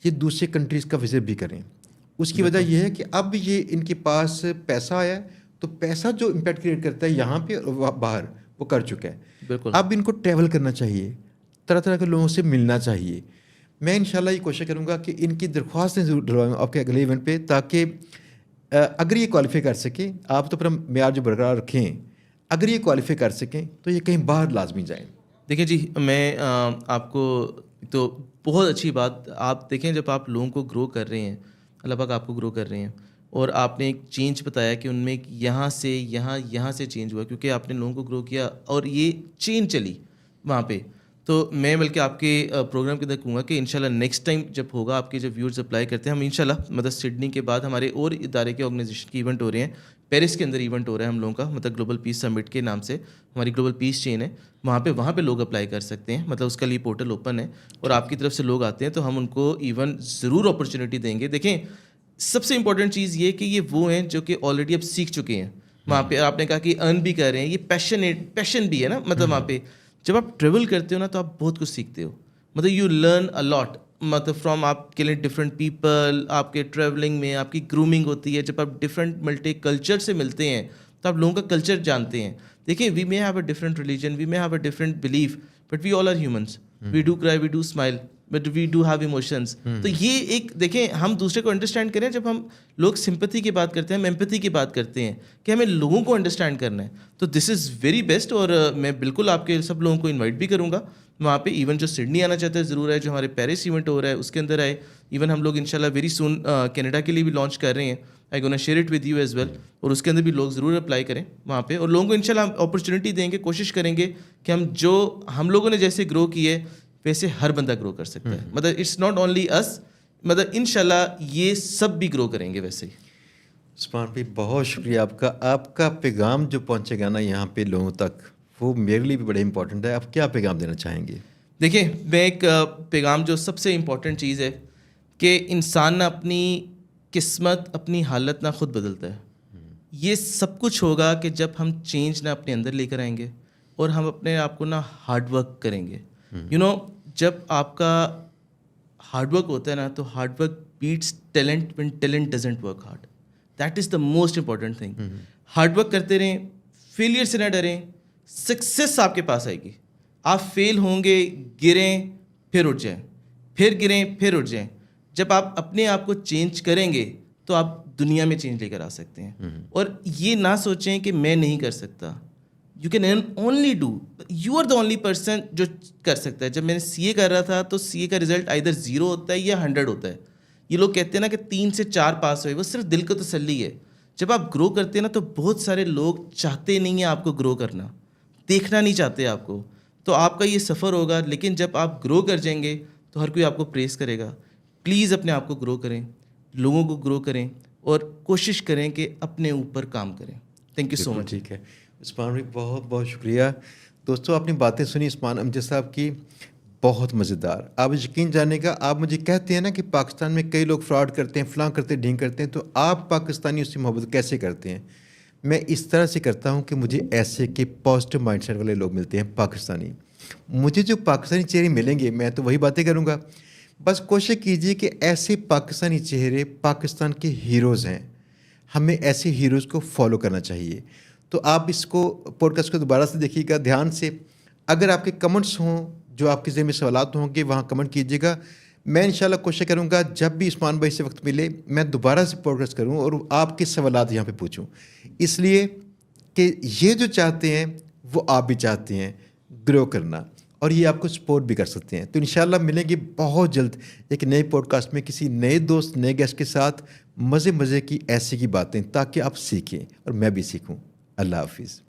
S1: یہ دوسرے کنٹریز کا وزٹ بھی کریں. اس کی وجہ یہ ہے کہ اب یہ ان کے پاس پیسہ آیا ہے, تو پیسہ جو امپیکٹ کریٹ کرتا ہے یہاں پہ اور باہر وہ کر چکا ہے.
S2: بالکل.
S1: اب ان کو ٹریول کرنا چاہیے, طرح طرح کے لوگوں سے ملنا چاہیے. میں انشاءاللہ یہ کوشش کروں گا کہ ان کی درخواستیں ضرور ڈلواؤں آپ کے اگلے ایونٹ پہ, تاکہ اگر یہ کوالیفائی کر سکیں, آپ تو اپنا معیار جو برقرار رکھیں, اگر یہ کوالیفائی کر سکیں تو یہ کہیں باہر لازمی جائیں.
S2: دیکھیں جی, میں آپ کو تو بہت اچھی بات, آپ دیکھیں جب آپ لوگوں کو گرو کر رہے ہیں, اللہ پاک آپ کو گرو کر رہے ہیں, اور آپ نے ایک چینج بتایا کہ ان میں یہاں سے یہاں سے چینج ہوا, کیونکہ آپ نے لوگوں کو گرو کیا اور یہ چینج چلی وہاں پہ. تو میں بلکہ آپ کے پروگرام کے اندر کہوں گا کہ انشاءاللہ نیکسٹ ٹائم جب ہوگا آپ کے جب ویورز اپلائی کرتے ہیں, ہم انشاءاللہ مطلب سڈنی کے بعد ہمارے اور ادارے کے آرگنائزیشن کے ایونٹ ہو رہے ہیں, پیرس کے اندر ایونٹ ہو رہا ہے ہم لوگوں کا, مطلب گلوبل پیس سمٹ کے نام سے ہماری گلوبل پیس چین ہے, وہاں پہ لوگ اپلائی کر سکتے ہیں, مطلب اس کا لیے پورٹل اوپن ہے, اور آپ کی طرف سے لوگ آتے ہیں تو ہم ان کو ایون ضرور اپرچونیٹی دیں گے. دیکھیں سب سے امپورٹنٹ چیز یہ کہ یہ وہ ہیں جو کہ آلریڈی اب سیکھ چکے ہیں وہاں پہ. آپ نے کہا کہ ارن بھی کر رہے ہیں, یہ پیشن بھی ہے نا, مطلب وہاں پہ جب آپ ٹریول کرتے ہو نا تو آپ بہت کچھ سیکھتے ہو, مطلب یو لرن اے لاٹ, مطلب فرام آپ کے لیے ڈفرینٹ پیپل, آپ کے ٹریولنگ میں آپ کی گرومنگ ہوتی ہے, جب آپ ڈفرینٹ ملٹی کلچر سے ملتے ہیں تو آپ لوگوں کا کلچر جانتے ہیں. دیکھیں we may have a different religion, we may have a different belief, but we all are humans, we do cry, we do smile, but we do have emotions. تو یہ ایک دیکھیں ہم دوسرے کو انڈرسٹینڈ کریں, جب ہم لوگ سمپتھی کی بات کرتے ہیں, ہم ایمپتھی کی بات کرتے ہیں کہ ہمیں لوگوں کو انڈرسٹینڈ کرنا ہے, تو دس از ویری بیسٹ. اور میں بالکل آپ کے سب لوگوں کو انوائٹ بھی کروں گا وہاں پہ. ایون جو سڈنی آنا چاہتے ہیں ضرور ہے, جو ہمارے پیرس ایونٹ ہو رہا ہے اس کے اندر آئے. ایون ہم لوگ انشاءاللہ ویری سون کینیڈا کے لیے بھی لانچ کر رہے ہیں, I gonna share it with you as well, اور اس کے اندر بھی لوگ ضرور اپلائی کریں وہاں پہ, اور لوگوں کو انشاءاللہ ہم اپرچونیٹی دیں گے, کوشش کریں گے کہ ہم لوگوں نے جیسے گرو کیے ویسے ہر بندہ گرو کر سکتا ہے. مطلب اٹس ناٹ اونلی اس, مطلب انشاءاللہ یہ سب بھی گرو کریں گے ویسے ہی.
S1: عثمان بھائی بہت شکریہ آپ کا. آپ کا پیغام جو پہنچے گا نا یہاں پہ لوگوں تک, وہ میرے لیے بھی بڑے امپورٹنٹ ہے. آپ کیا پیغام دینا چاہیں گے؟
S2: دیکھیں میں ایک پیغام جو سب سے امپورٹنٹ چیز ہے کہ انسان نہ اپنی قسمت اپنی حالت نہ خود بدلتا ہے. یہ سب کچھ ہوگا کہ جب ہم چینج نہ اپنے اندر لے کر آئیں گے اور ہم اپنے آپ کو نہ ہارڈ ورک کریں گے. جب آپ کا ہارڈ ورک ہوتا ہے نا تو hard work beats talent when talent doesn't work hard. That is the most important thing. Hard work کرتے رہیں, فیلئر سے نہ ڈریں, سکسیس آپ کے پاس آئے گی. آپ فیل ہوں گے, گریں پھر اٹھ جائیں, پھر گریں پھر اٹھ جائیں. جب آپ اپنے آپ کو چینج کریں گے تو آپ دنیا میں چینج لے کر آ سکتے ہیں. اور یہ نہ سوچیں کہ میں نہیں کر سکتا. You can only do, you are the only person جو کر سکتا ہے. جب میں نے سی اے کر رہا تھا تو سی اے کا رزلٹ آئدر 0 ہوتا ہے یا 100 ہوتا ہے. یہ لوگ کہتے ہیں نا کہ 3 سے 4 پاس ہوئے, وہ صرف دل کو تسلی ہے. جب آپ گرو کرتے ہیں نا تو بہت سارے لوگ چاہتے نہیں ہیں آپ کو گرو کرنا, دیکھنا نہیں چاہتے آپ کو. تو آپ کا یہ سفر ہوگا, لیکن جب آپ گرو کر جائیں گے تو ہر کوئی آپ کو پریز کرے گا. پلیز اپنے آپ کو گرو کریں, لوگوں کو گرو کریں, اور کوشش کریں کہ اپنے اوپر کام کریں. تھینک یو سو
S1: بالکل
S2: مچ.
S1: ٹھیک ہے عثمان بھائی, بہت بہت شکریہ. دوستوں آپ نے باتیں سنی عثمان امجد صاحب کی, بہت مزیدار. آپ یقین جانے گا, آپ مجھے کہتے ہیں نا کہ پاکستان میں کئی لوگ فراڈ کرتے ہیں, فلاں کرتے ہیں, ڈھینگ کرتے ہیں, تو آپ پاکستانی اس سے محبت کیسے کرتے ہیں؟ میں اس طرح سے کرتا ہوں کہ مجھے ایسے کہ پازیٹیو مائنڈ سیٹ والے لوگ ملتے ہیں پاکستانی. مجھے جو پاکستانی چہرے ملیں گے میں تو وہی باتیں کروں گا. بس کوشش کیجیے کہ ایسے پاکستانی چہرے پاکستان کے ہیروز ہیں, ہمیں ایسے ہیروز کو فالو کرنا چاہیے. تو آپ اس کو پوڈ کاسٹ کو دوبارہ سے دیکھیے گا دھیان سے. اگر آپ کے کمنٹس ہوں, جو آپ کے ذہن میں سوالات ہوں گے, وہاں کمنٹ کیجیے گا. میں انشاءاللہ کوشش کروں گا جب بھی عثمان بھائی سے وقت ملے میں دوبارہ سے پوڈ کاسٹ کروں اور آپ کے سوالات یہاں پہ پوچھوں, اس لیے کہ یہ جو چاہتے ہیں وہ آپ بھی چاہتے ہیں گرو کرنا, اور یہ آپ کو سپورٹ بھی کر سکتے ہیں. تو انشاءاللہ ملیں گے بہت جلد ایک نئے پوڈ کاسٹ میں کسی نئے دوست, نئے گیسٹ کے ساتھ, مزے کی ایسی کی باتیں, تاکہ آپ سیکھیں اور میں بھی سیکھوں. اللہ حافظ.